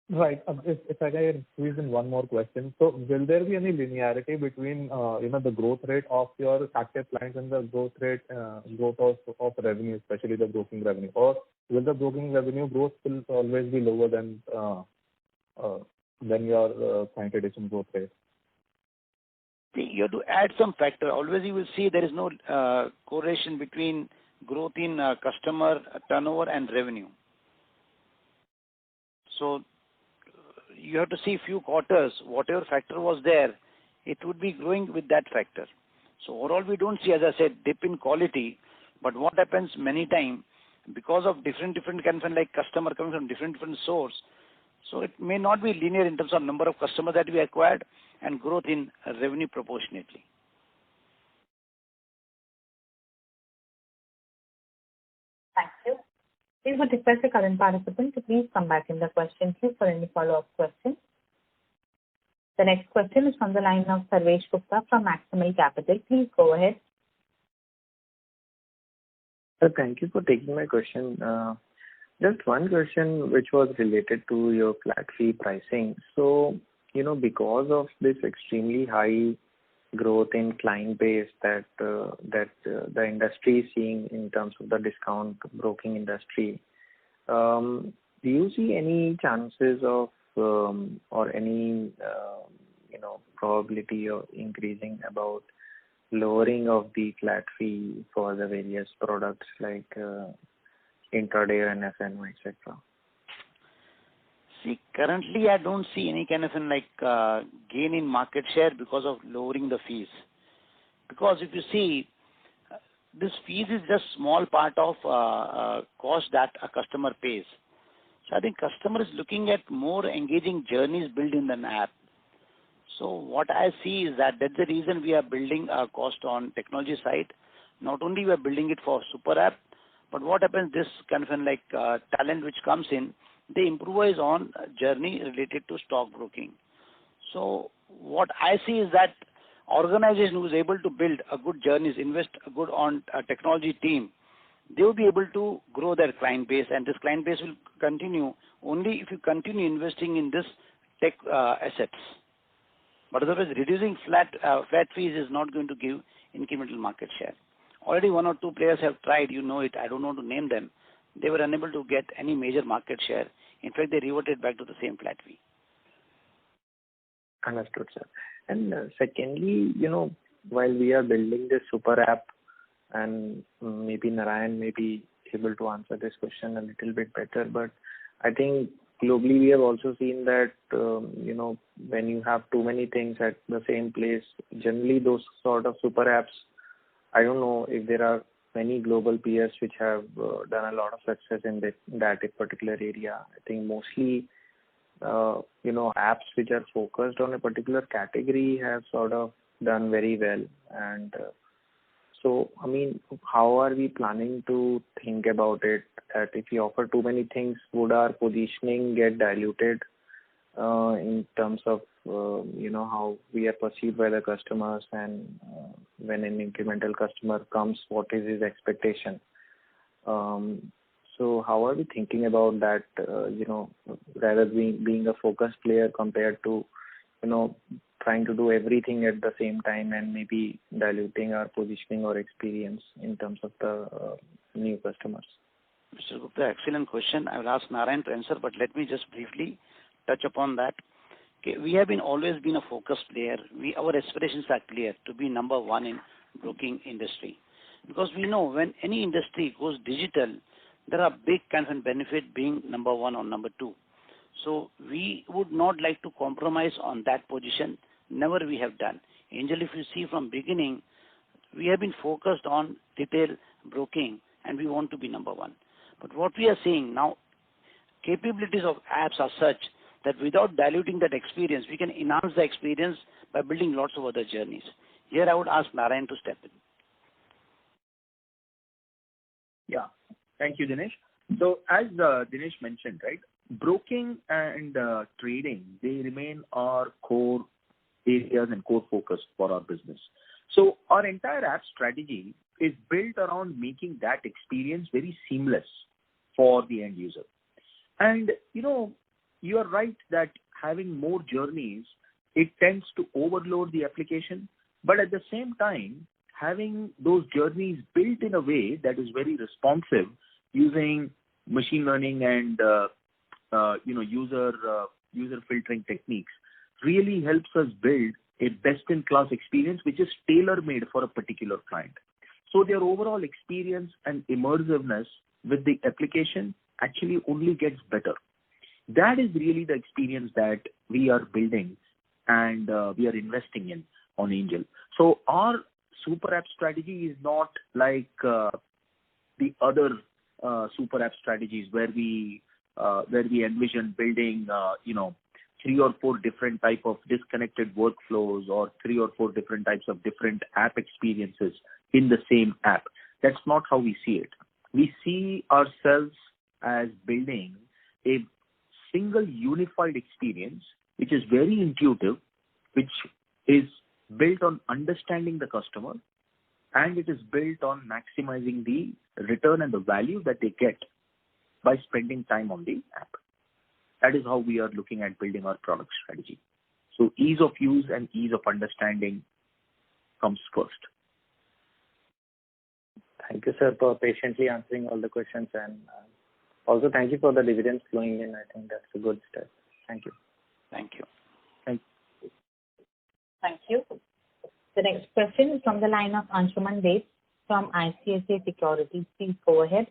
S10: Right. If I can squeeze in one more question. So will there be any linearity between the growth rate of your active clients and the growth of revenue, especially the broking revenue? Or will the broking revenue growth will always be lower than your client addition growth rate?
S1: See, you have to add some factor. Always you will see there is no correlation between growth in customer turnover and revenue. So you have to see few quarters, whatever factor was there, it would be growing with that factor. So overall we don't see, as I said, dip in quality, but what happens many times, because of different kind of like customer coming from different source, so it may not be linear in terms of number of customers that we acquired and growth in revenue proportionately.
S4: Thank you. We would request the current participant to please come back in the question queue for any follow-up questions. The next question is from the line of Sarvesh Gupta from Maximal Capital. Please go ahead.
S11: Sir, thank you for taking my question. Just one question which was related to your flat fee pricing. So, because of this extremely high growth in client base that the industry is seeing in terms of the discount broking industry, do you see any chances of or any probability of increasing about lowering of the flat fee for the various products like intraday and FNO, etc.?
S1: See, currently I don't see any kind of gain in market share because of lowering the fees. Because if you see, this fees is just small part of cost that a customer pays. So I think customer is looking at more engaging journeys built in an app. So what I see is that's the reason we are building a cost on technology side. Not only we are building it for super app, but what happens, this kind of talent which comes in, they improvise on a journey related to stockbroking. So what I see is that organization who is able to build a good journeys, invest a good on a technology team, they will be able to grow their client base, and this client base will continue only if you continue investing in this tech assets. But otherwise, reducing flat fees is not going to give incremental market share. Already one or two players have tried, it, I don't want to name them. They were unable to get any major market share. In fact, they reverted back to the same flat fee.
S11: Understood, sir. And secondly, while we are building this super app, and maybe Narayan may be able to answer this question a little bit better, but I think globally we have also seen that, when you have too many things at the same place, generally those sort of super apps, I don't know if there are many global peers which have done a lot of success in that particular area. I think mostly, apps which are focused on a particular category have sort of done very well. And so, how are we planning to think about it? That if we offer too many things, would our positioning get diluted in terms of, how we are perceived by the customers, and when an incremental customer comes, what is his expectation? So how are we thinking about that, rather being a focused player compared to, trying to do everything at the same time and maybe diluting our positioning or experience in terms of the new customers?
S1: Mr. Gupta, excellent question. I will ask Narayan to answer, but let me just briefly touch upon that. Okay, we have always been a focused player. Our aspirations are clear to be number one in broking industry. Because we know when any industry goes digital, there are big kinds of benefit being number one or number two. So we would not like to compromise on that position. Never we have done. Angel, if you see from beginning, we have been focused on retail broking and we want to be number one. But what we are seeing now, capabilities of apps are such that without diluting that experience, we can enhance the experience by building lots of other journeys. Here I would ask Narayan to step in.
S2: Yeah, thank you, Dinesh. So as Dinesh mentioned, right, broking and trading, they remain our core areas and core focus for our business. So our entire app strategy is built around making that experience very seamless for the end user. And, you are right that having more journeys, it tends to overload the application. But at the same time, having those journeys built in a way that is very responsive using machine learning and user filtering techniques really helps us build a best-in-class experience which is tailor-made for a particular client. So their overall experience and immersiveness with the application actually only gets better. That is really the experience that we are building and we are investing in on Angel. So our super app strategy is not like the other super app strategies where we envision building 3 or 4 different type of disconnected workflows or 3 or 4 different types of different app experiences in the same app. That's not how we see it. We see ourselves as building a single unified experience which is very intuitive, which is built on understanding the customer, and it is built on maximizing the return and the value that they get by spending time on the app. That is how we are looking at building our product strategy. So ease of use and ease of understanding comes first.
S11: Thank you, sir, for patiently answering all the questions, and also thank you for the dividends flowing in. I think that's a good step. Thank you.
S1: Thank you.
S4: Thank you. The next question is from the line of Anshuman Deb from ICICI Securities. Please go ahead.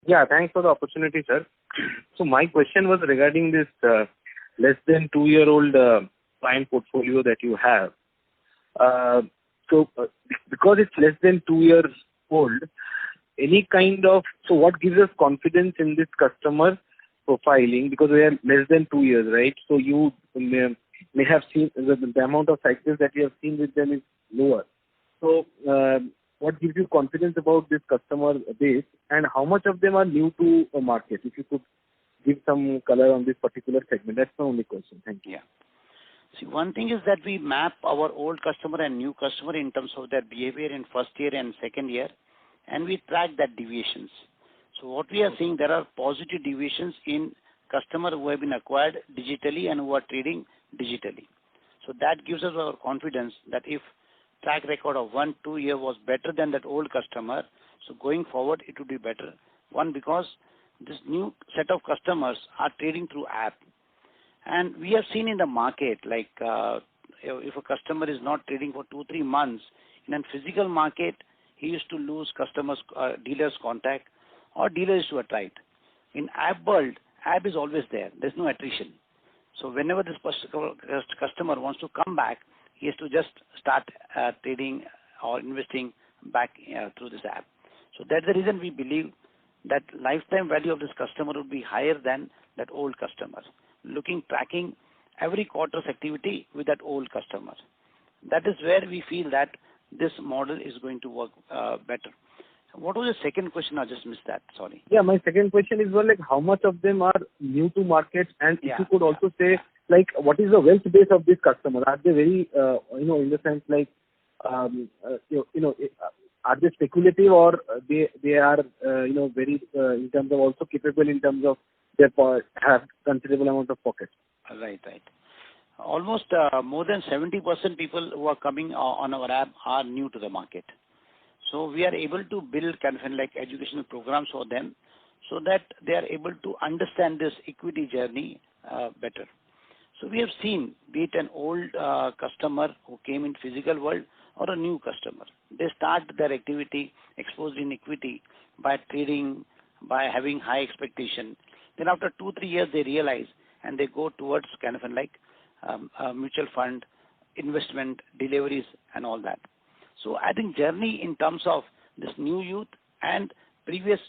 S12: Yeah, thanks for the opportunity, sir. So my question was regarding this less than 2-year-old client portfolio that you have. Because it's less than 2 years old, so what gives us confidence in this customer profiling? Because we are less than 2 years, right? So you may have seen the amount of cycles that you have seen with them is lower. So what gives you confidence about this customer base, and how much of them are new to a market? If you could give some color on this particular segment. That's the only question. Thank you.
S1: Yeah. See, one thing is that we map our old customer and new customer in terms of their behavior in first year and second year, and we track that deviations. So what we are seeing, there are positive deviations in customers who have been acquired digitally and who are trading digitally. So that gives us our confidence that if track record of 1-2 year was better than that old customer, so going forward it would be better. One, because this new set of customers are trading through app. And we have seen in the market, like if a customer is not trading for 2-3 months, in a physical market, he used to lose customers, dealers' contact, or dealers to attract. In app world, app is always there. There's no attrition. So whenever this customer wants to come back, he has to just start trading or investing back through this app. So that's the reason we believe that lifetime value of this customer would be higher than that old customer. Tracking every quarter's activity with that old customer. That is where we feel that this model is going to work better. What was the second question? I just missed that. Sorry.
S12: Yeah, my second question is how much of them are new to market, and if you could also say what is the wealth base of this customer? Are they very in the sense are they speculative, or they are very in terms of also capable in terms of they have considerable amount of pockets?
S1: Right. Almost more than 70% people who are coming on our app are new to the market. So we are able to build kind of educational programs for them so that they are able to understand this equity journey better. So we have seen, be it an old customer who came in physical world or a new customer, they start their activity exposed in equity by trading, by having high expectation. Then after 2-3 years they realize and they go towards kind of a mutual fund, investment, deliveries and all that. So I think journey in terms of this new youth and previous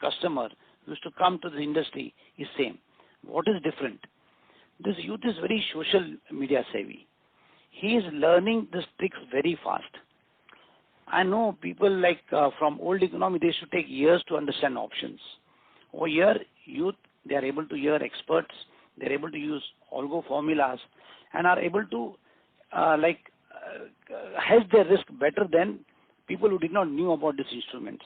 S1: customer who used to come to the industry is same. What is different? This youth is very social media savvy. He is learning these tricks very fast. I know people from old economy, they should take years to understand options. Over here, youth, they are able to hear experts, they are able to use algo formulas and are able to hedge their risk better than people who did not knew about these instruments.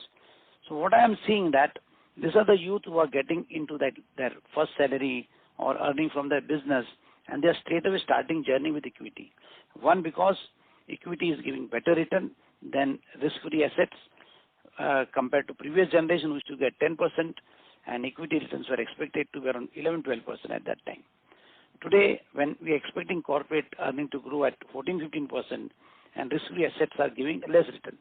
S1: So what I am seeing that these are the youth who are getting into their first salary or earning from their business, and they are straight away starting journey with equity. One, because equity is giving better return than risk-free assets compared to previous generation who used to get 10%, and equity returns were expected to be around 11-12% at that time. Today, when we are expecting corporate earning to grow at 14-15%, and risk-free assets are giving less return.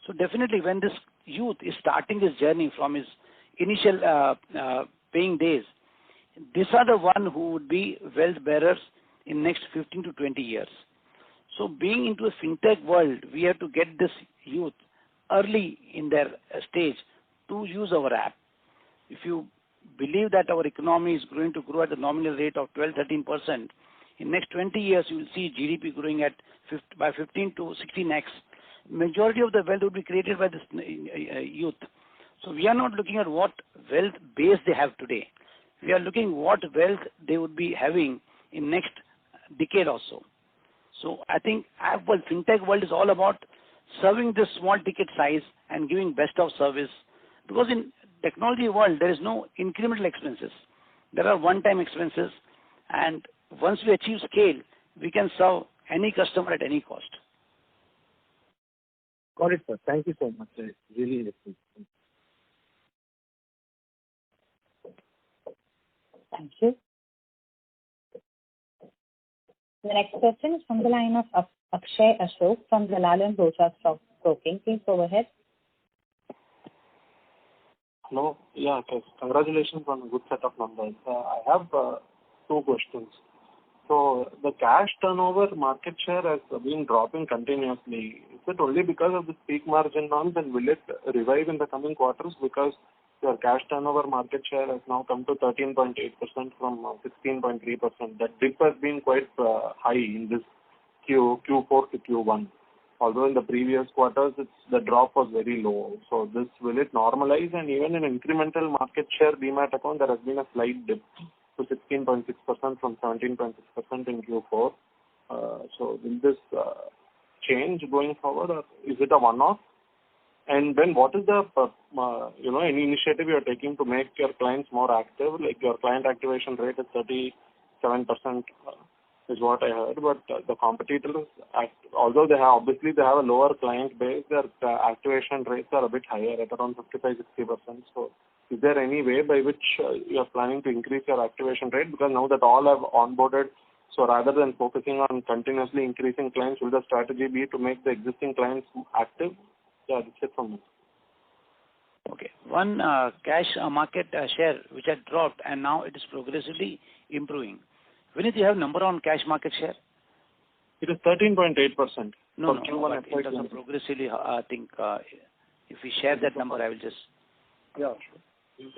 S1: So definitely, when this youth is starting his journey from his initial paying days, these are the one who would be wealth bearers in next 15 to 20 years. So being into a fintech world, we have to get this youth early in their stage to use our app. If you believe that our economy is going to grow at a nominal rate of 12-13%, in next 20 years you will see GDP growing at by 15 to 16x. Majority of the wealth will be created by this youth. So we are not looking at what wealth base they have today. We are looking what wealth they would be having in next decade or so. So I think fintech world is all about serving this small ticket size and giving best of service, because in technology world there is no incremental expenses. There are one-time expenses, and once we achieve scale, we can serve any customer at any cost.
S12: Got it, sir. Thank you so much. Really helpful.
S4: Thank you. The next question is from the line of Akshay Ashok from Dalal & Broacha Stock Broking. Please go ahead.
S13: Hello. Yeah, okay. Congratulations on a good set of numbers. I have two questions. So the cash turnover market share has been dropping continuously. Is it only because of the peak margin norms, and will it revive in the coming quarters, because your cash turnover market share has now come to 13.8% from 16.3%. That dip has been quite high in this Q4 to Q1. Although in the previous quarters, the drop was very low. So this, will it normalize? And even in incremental market share Demat account, there has been a slight dip to 16.6% from 17.6% in Q4. So will this change going forward, or is it a one-off? And then what is the, any initiative you are taking to make your clients more active? Like your client activation rate is 37%, is what I heard. But the competitors, although they have a lower client base, their activation rates are a bit higher at around 55-60%. So is there any way by which you are planning to increase your activation rate? Because now that all have onboarded, so rather than focusing on continuously increasing clients, will the strategy be to make the existing clients active? Yeah, that's it from me.
S1: Okay. One, cash market share which had dropped, and now it is progressively improving. Vinith, you have number on cash market share?
S13: It is 13.8%.
S1: No, in terms of progressively, I think if we share that number, I will just...
S13: Yeah, sure.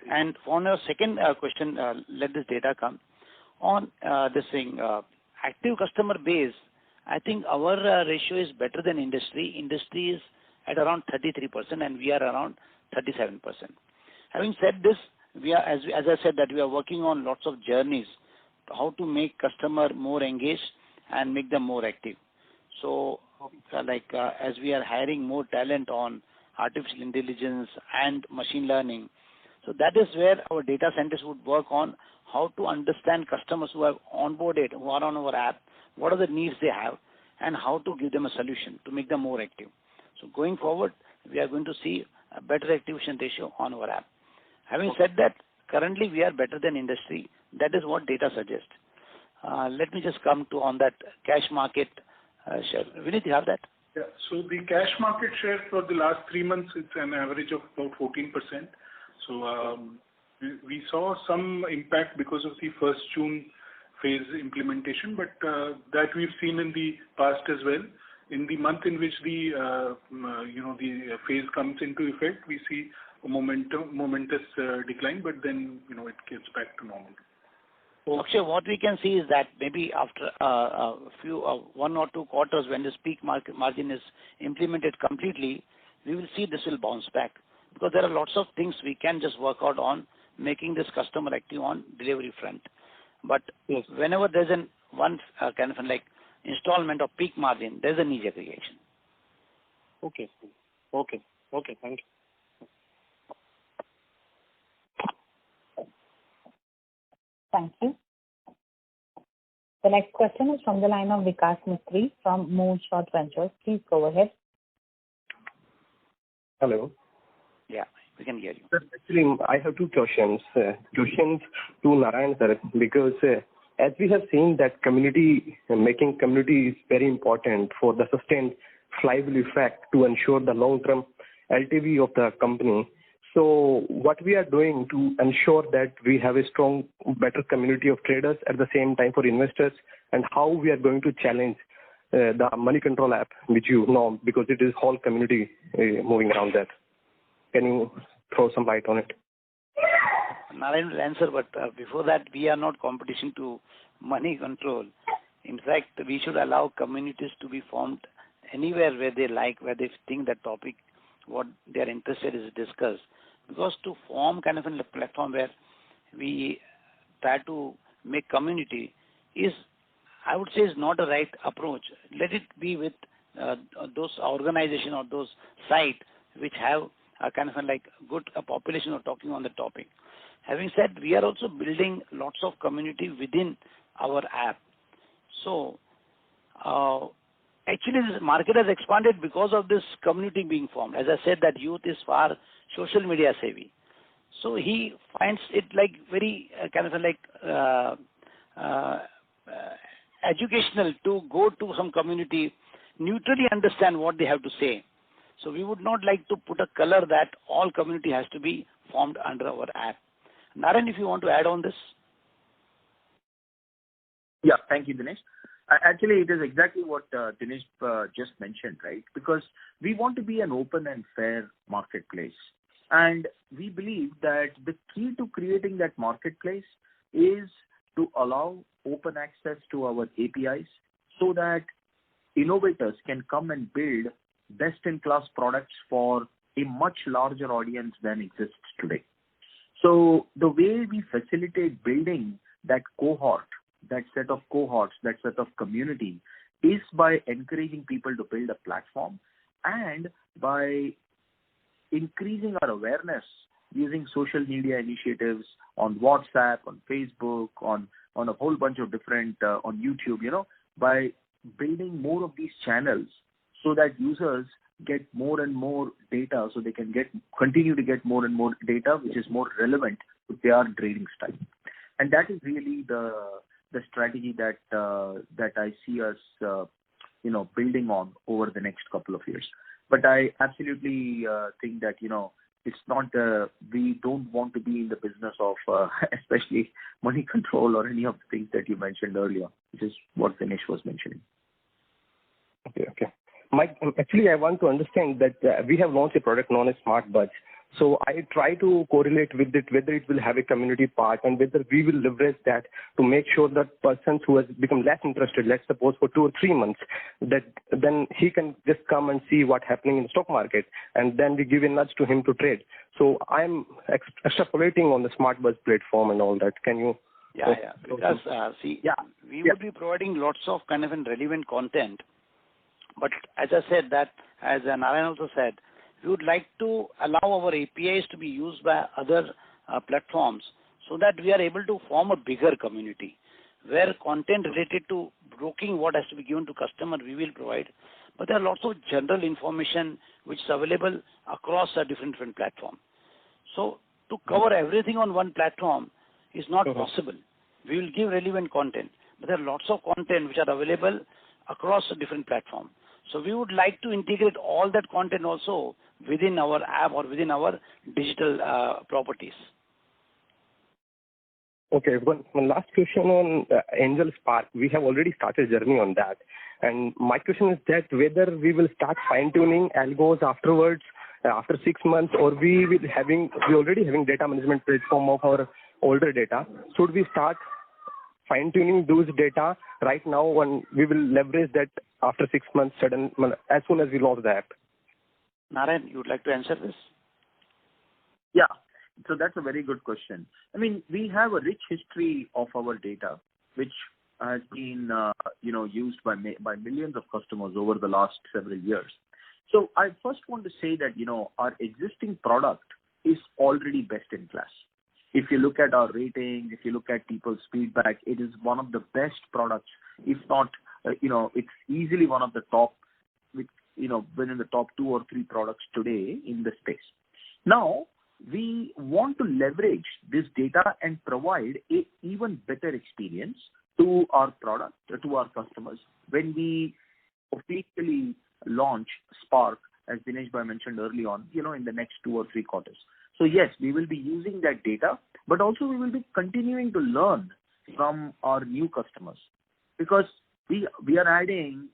S1: And on your second question, let this data come. On this thing, active customer base, I think our ratio is better than industry. Industry is at around 33% and we are around 37%. Having said this, we are, as I said, that we are working on lots of journeys, how to make customer more engaged and make them more active. So as we are hiring more talent on artificial intelligence and machine learning, so that is where our data scientists would work on how to understand customers who have onboarded, who are on our app, what are the needs they have, and how to give them a solution to make them more active. So going forward, we are going to see a better activation ratio on our app. Having said that, currently we are better than industry. That is what data suggests. Let me just come to on that cash market share. Vinith, you have that?
S3: Yeah. So the cash market share for the last 3 months, it's an average of about 14%. So we saw some impact because of the 1st June phase implementation, but that we've seen in the past as well. In the month in which the the phase comes into effect, we see a momentous decline, but then it gets back to normal.
S1: Akshay, what we can see is that maybe after one or two quarters, when this peak margin is implemented completely, we will see this will bounce back, because there are lots of things we can just work out on making this customer active on delivery front. But yes, whenever there's one kind of like installment of peak margin, there's a knee-jerk reaction.
S13: Okay. Thank you.
S4: Thank you. The next question is from the line of Vikas Mistry from Moonshot Ventures. Please go ahead.
S14: Hello.
S1: Yeah, we can hear you.
S14: Sir, actually, I have two questions. Questions to Narayan sir, because as we have seen that making community is very important for the sustained flywheel effect to ensure the long-term LTV of the company. So what we are doing to ensure that we have a strong, better community of traders at the same time for investors, and how we are going to challenge the money control app, which you know, because it is whole community moving around that. Can you throw some light on it?
S1: Narayan will answer, but before that, we are not competition to money control. In fact, we should allow communities to be formed anywhere where they like, where they think that topic, what they are interested is discussed. Because to form kind of a platform where we try to make community is, I would say, is not a right approach. Let it be with those organization or those sites which have a kind of like good population of talking on the topic. Having said, we are also building lots of community within our app. So actually this market has expanded because of this community being formed. As I said, that youth is far social media savvy. So he finds it like very kind of like educational to go to some community, neutrally understand what they have to say. So we would not like to put a color that all community has to be formed under our app. Narayan, if you want to add on this.
S2: Yeah, thank you, Dinesh. Actually, it is exactly what Dinesh just mentioned, right? Because we want to be an open and fair marketplace. And we believe that the key to creating that marketplace is to allow open access to our APIs so that innovators can come and build best-in-class products for a much larger audience than exists today. So the way we facilitate building that cohort, that set of cohorts, that set of community is by encouraging people to build a platform and by increasing our awareness using social media initiatives on WhatsApp, on Facebook, on a whole bunch of different, on YouTube, by building more of these channels so that users get more and more data, so they can continue to get more and more data, which is more relevant to their trading style. And that is really the strategy that I see us, building on over the next couple of years. But I absolutely think that, it's not, we don't want to be in the business of, especially money control or any of the things that you mentioned earlier, which is what Dinesh was mentioning.
S14: Okay. Mike, actually, I want to understand that we have launched a product known as Smart Buds. So I try to correlate with it, whether it will have a community part and whether we will leverage that to make sure that persons who has become less interested, let's suppose for 2 or 3 months, that then he can just come and see what's happening in the stock market, and then we give a nudge to him to trade. So I'm extrapolating on the Smart Buds platform and all that. Can you?
S1: Yeah. Because we would be providing lots of kind of relevant content. But as I said that, as Narayan also said, we would like to allow our APIs to be used by other platforms so that we are able to form a bigger community where content related to broking what has to be given to customer we will provide. But there are lots of general information which is available across a different platform. So to cover everything on one platform is not possible. We will give relevant content, but there are lots of content which are available across a different platform. So we would like to integrate all that content also within our app or within our digital properties.
S14: Okay, one last question on Angel Spark. We have already started a journey on that. And my question is that whether we will start fine-tuning algos afterwards, after 6 months, or we already having data management platform of our older data. Should we start fine-tuning those data right now when we will leverage that after 6 months, as soon as we launch the app?
S1: Narayan, you would like to answer this?
S2: Yeah, so that's a very good question. I mean, we have a rich history of our data, which has been, used by millions of customers over the last several years. So I first want to say that, our existing product is already best in class. If you look at our rating, if you look at people's feedback, it is one of the best products, if not, it's easily one of the top, within the top 2 or 3 products today in the space. Now, we want to leverage this data and provide a even better experience to our product, to our customers when we officially launch Spark, as Dinesh Bhai mentioned early on, in the next 2 or 3 quarters. So yes, we will be using that data, but also we will be continuing to learn from our new customers, because we are adding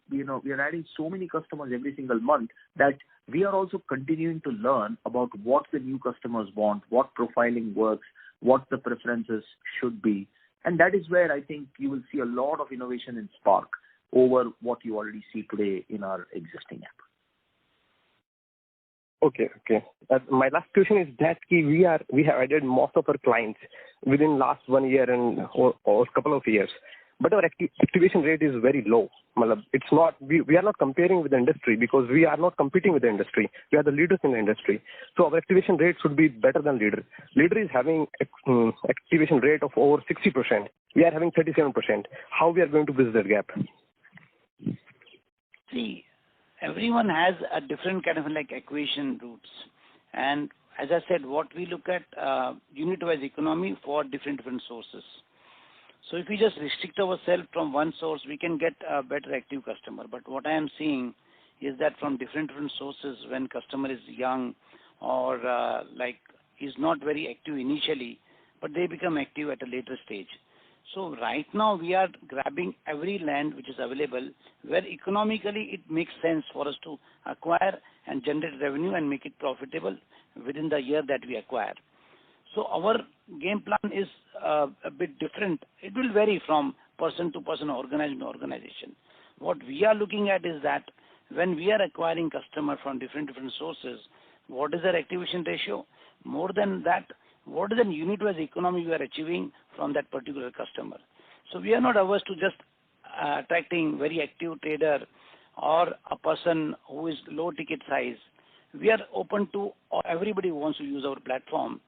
S2: so many customers every single month that we are also continuing to learn about what the new customers want, what profiling works, what the preferences should be. And that is where I think you will see a lot of innovation in Spark over what you already see today in our existing app.
S14: Okay. My last question is that we have added most of our clients within last 1 year or couple of years, but our activation rate is very low. It's not. We are not comparing with the industry because we are not competing with the industry. We are the leaders in the industry, so our activation rate should be better than leader. Leader is having activation rate of over 60%. We are having 37%. How we are going to bridge that gap?
S1: See, everyone has a different kind of equation routes, and as I said, what we look at unit-wise economy for different sources. So if we just restrict ourselves from one source, we can get a better active customer. But what I am seeing is that from different sources, when customer is young or is not very active initially, but they become active at a later stage. So right now we are grabbing every land which is available where economically it makes sense for us to acquire and generate revenue and make it profitable within the year that we acquire. So our game plan is a bit different. It will vary from person to person, organization to organization. What we are looking at is that when we are acquiring customer from different sources, what is their activation ratio? More than that, what is the unit-wise economy we are achieving from that particular customer? So we are not averse to just attracting very active trader or a person who is low ticket size. We are open to everybody who wants to use our platform.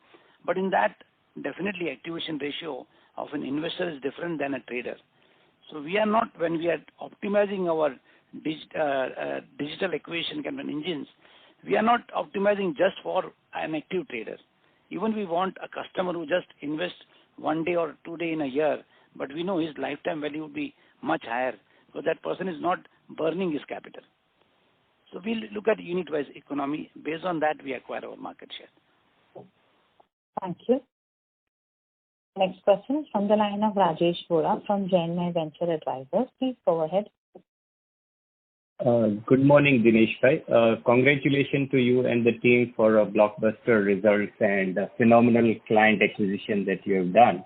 S1: But in that, definitely activation ratio of an investor is different than a trader. So we are not, when we are optimizing our digital acquisition kind of engines, we are not optimizing just for an active trader. Even we want a customer who just invests 1 day or 2 days in a year, but we know his lifetime value would be much higher because that person is not burning his capital. So we look at unit-wise economy. Based on that, we acquire our market share.
S4: Thank you. Next question is from the line of Rajesh Vora from Jainmay Venture Advisors. Please go ahead.
S15: Good morning, Dinesh Bhai. Congratulations to you and the team for blockbuster results and phenomenal client acquisition that you have done.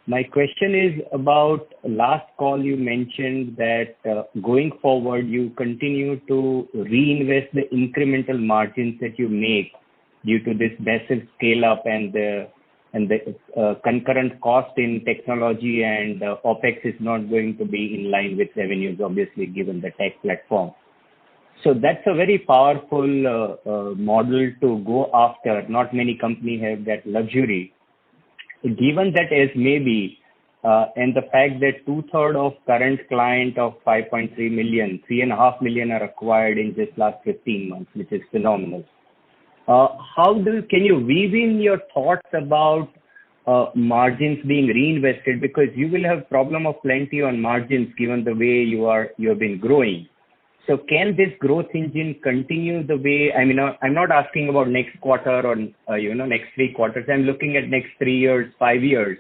S15: My question is about last call you mentioned that going forward you continue to reinvest the incremental margins that you make due to this massive scale up and the concurrent cost in technology and OPEX is not going to be in line with revenues, obviously, given the tech platform. So that's a very powerful model to go after. Not many companies have that luxury. Given that as maybe, and the fact that 2/3 of current client of 5.3 million, 3.5 million are acquired in this last 15 months, which is phenomenal. Can you weave in your thoughts about margins being reinvested, because you will have problem of plenty on margins given the way you have been growing. So can this growth engine continue the way? I mean, I'm not asking about next quarter or next 3 quarters. I'm looking at next 3 years, 5 years.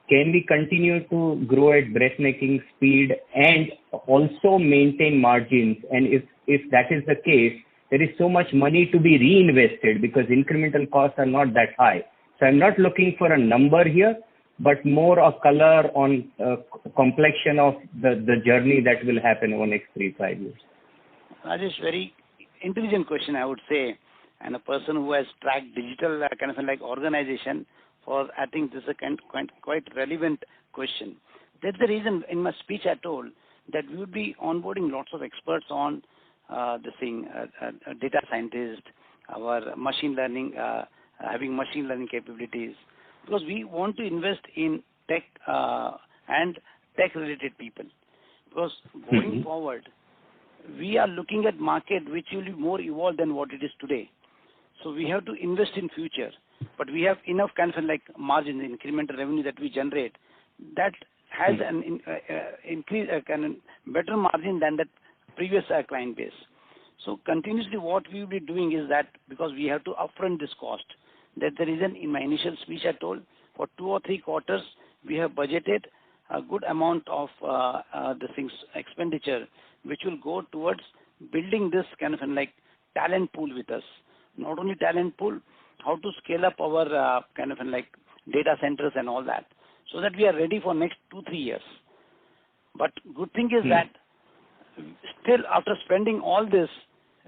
S15: Can we continue to grow at breathtaking speed and also maintain margins? And if that is the case, there is so much money to be reinvested because incremental costs are not that high. So I'm not looking for a number here, but more a color on complexion of the journey that will happen over the next 3-5 years.
S1: Rajesh, very intelligent question, I would say, and a person who has tracked digital kind of organization for, I think this is a quite relevant question. That's the reason in my speech I told that we would be onboarding lots of experts on data scientists, our machine learning, having machine learning capabilities, because we want to invest in tech and tech-related people. Because going forward, we are looking at market which will be more evolved than what it is today. So we have to invest in future, but we have enough kind of margin, incremental revenue that we generate that has an increase, better margin than that previous client base. So continuously what we will be doing is that because we have to upfront this cost, that the reason in my initial speech I told for 2 or 3 quarters we have budgeted a good amount of expenditure which will go towards building this kind of talent pool with us. Not only talent pool, how to scale up our data centers and all that, so that we are ready for next 2-3 years. But good thing is that still after spending all this,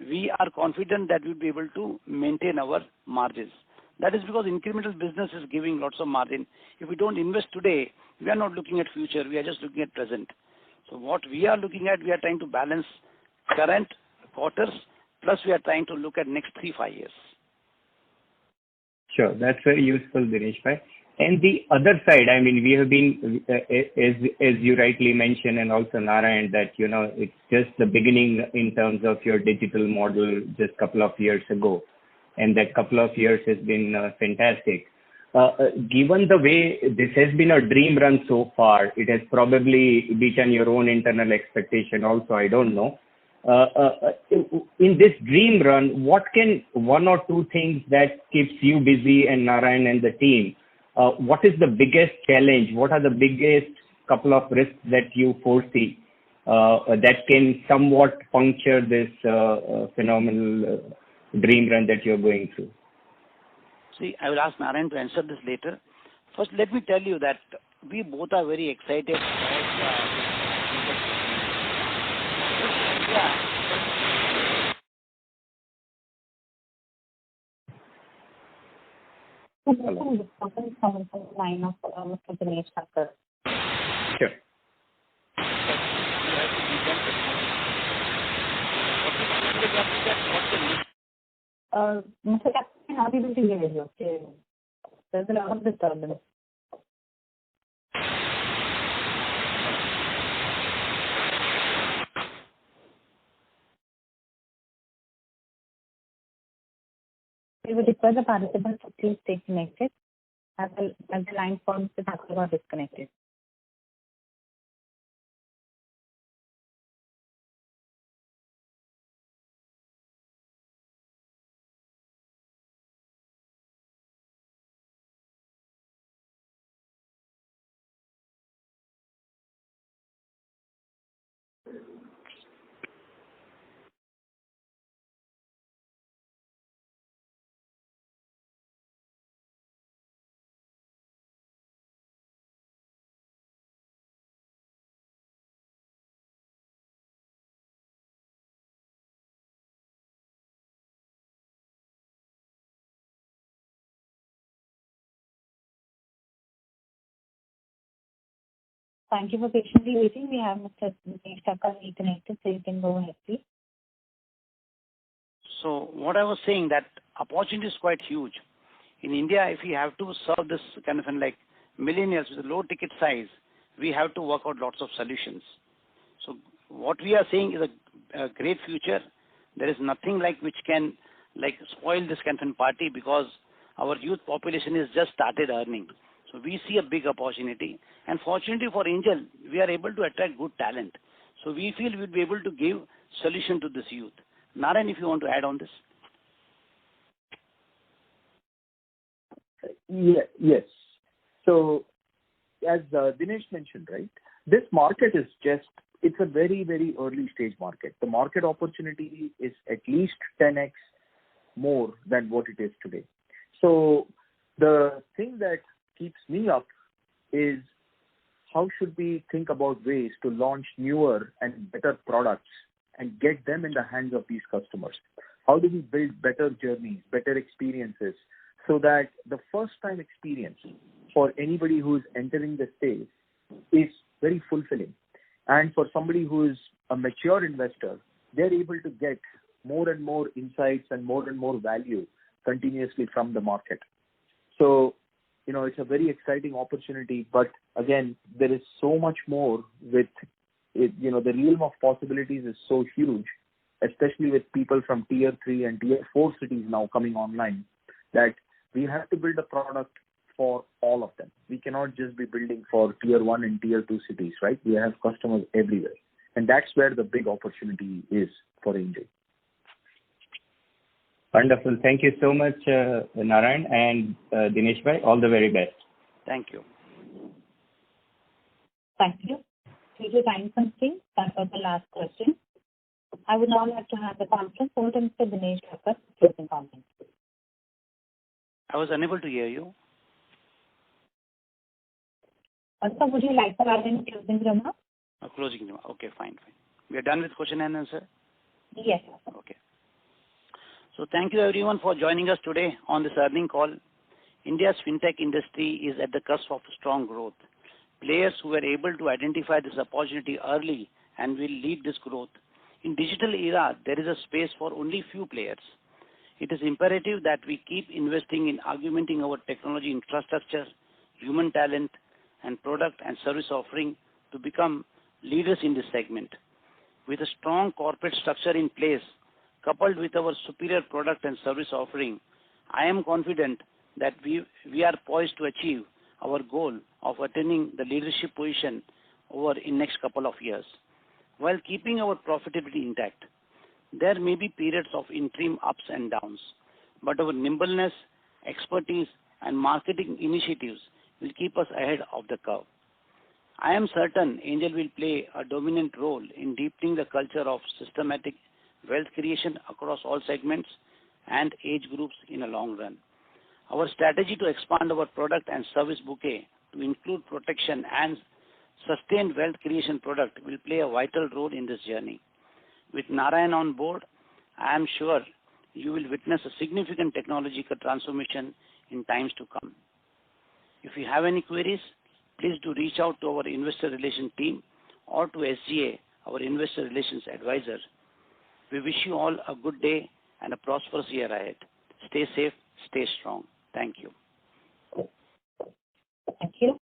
S1: we are confident that we'll be able to maintain our margins. That is because incremental business is giving lots of margin. If we don't invest today, we are not looking at future, we are just looking at present. So what we are looking at, we are trying to balance current quarters, plus we are trying to look at next 3-5 years.
S15: Sure, that's very useful, Dinesh bhai. And the other side, I mean, we have been, as you rightly mentioned, and also Narayan, that, you know, it's just the beginning in terms of your digital model just a couple of years ago. And that couple of years has been fantastic. Given the way this has been a dream run so far, it has probably beaten your own internal expectation also, I don't know. In this dream run, what can one or two things that keeps you busy and Narayan and the team? What is the biggest challenge? What are the biggest couple of risks that you foresee that can somewhat puncture this phenomenal dream run that you're going through?
S1: See, I will ask Narayan to answer this later. First, let me tell you that we both are very excited about
S4: From the line of Mr. Dinesh Thakkar.
S15: Sure.
S4: Mr. Thakkar, I'm not able to hear you. Okay. There's a lot of disturbance. We would request the participants to please stay connected as the line for Mr. Thakkar got disconnected. Thank you for patiently waiting. We have Mr. Dinesh Thakkar reconnected, so you can go ahead, please.
S1: So what I was saying, that opportunity is quite huge. In India, if we have to serve this kind of like millennials with a low ticket size, we have to work out lots of solutions. So what we are saying is a great future. There is nothing like which can like spoil this kind of party, because our youth population is just started earning. So we see a big opportunity, and fortunately for Angel, we are able to attract good talent. So we feel we'll be able to give solution to this youth. Narayan, if you want to add on this.
S2: Yes. So as Dinesh mentioned, right, this market is it's a very, very early stage market. The market opportunity is at least 10x more than what it is today. So the thing that keeps me up is how should we think about ways to launch newer and better products and get them in the hands of these customers? How do we build better journeys, better experiences, so that the first time experience for anybody who is entering the space is very fulfilling? And for somebody who is a mature investor, they're able to get more and more insights and more value continuously from the market. So, it's a very exciting opportunity, but again, there is so much more with it. The realm of possibilities is so huge, especially with people from tier 3 and tier 4 cities now coming online, that we have to build a product for all of them. We cannot just be building for tier 1 and tier 2 cities, right? We have customers everywhere. And that's where the big opportunity is for Angel.
S15: Wonderful. Thank you so much, Narayan and Dinesh bhai. All the very best.
S1: Thank you.
S4: Thank you. Due to time constraints, that was the last question. I would now like to have the conference over to Mr. Dinesh Thakkar for closing comments.
S1: I was unable to hear you.
S4: Also, would you like to add any closing remarks?
S1: Closing remarks. Okay, fine. We are done with question and answer?
S4: Yes.
S1: Okay. So thank you everyone for joining us today on this earnings call. India's fintech industry is at the cusp of strong growth. Players who were able to identify this opportunity early and will lead this growth. In digital era, there is a space for only few players. It is imperative that we keep investing in augmenting our technology infrastructure, human talent, and product and service offering to become leaders in this segment. With a strong corporate structure in place, coupled with our superior product and service offering, I am confident that we are poised to achieve our goal of attaining the leadership position over in next couple of years, while keeping our profitability intact. There may be periods of interim ups and downs, but our nimbleness, expertise, and marketing initiatives will keep us ahead of the curve. I am certain Angel will play a dominant role in deepening the culture of systematic wealth creation across all segments and age groups in a long run. Our strategy to expand our product and service bouquet to include protection and sustained wealth creation product will play a vital role in this journey. With Narayan on board, I am sure you will witness a significant technological transformation in times to come. If you have any queries, please do reach out to our investor relations team or to SGA, our investor relations advisor. We wish you all a good day and a prosperous year ahead. Stay safe, stay strong. Thank you.
S4: Thank you.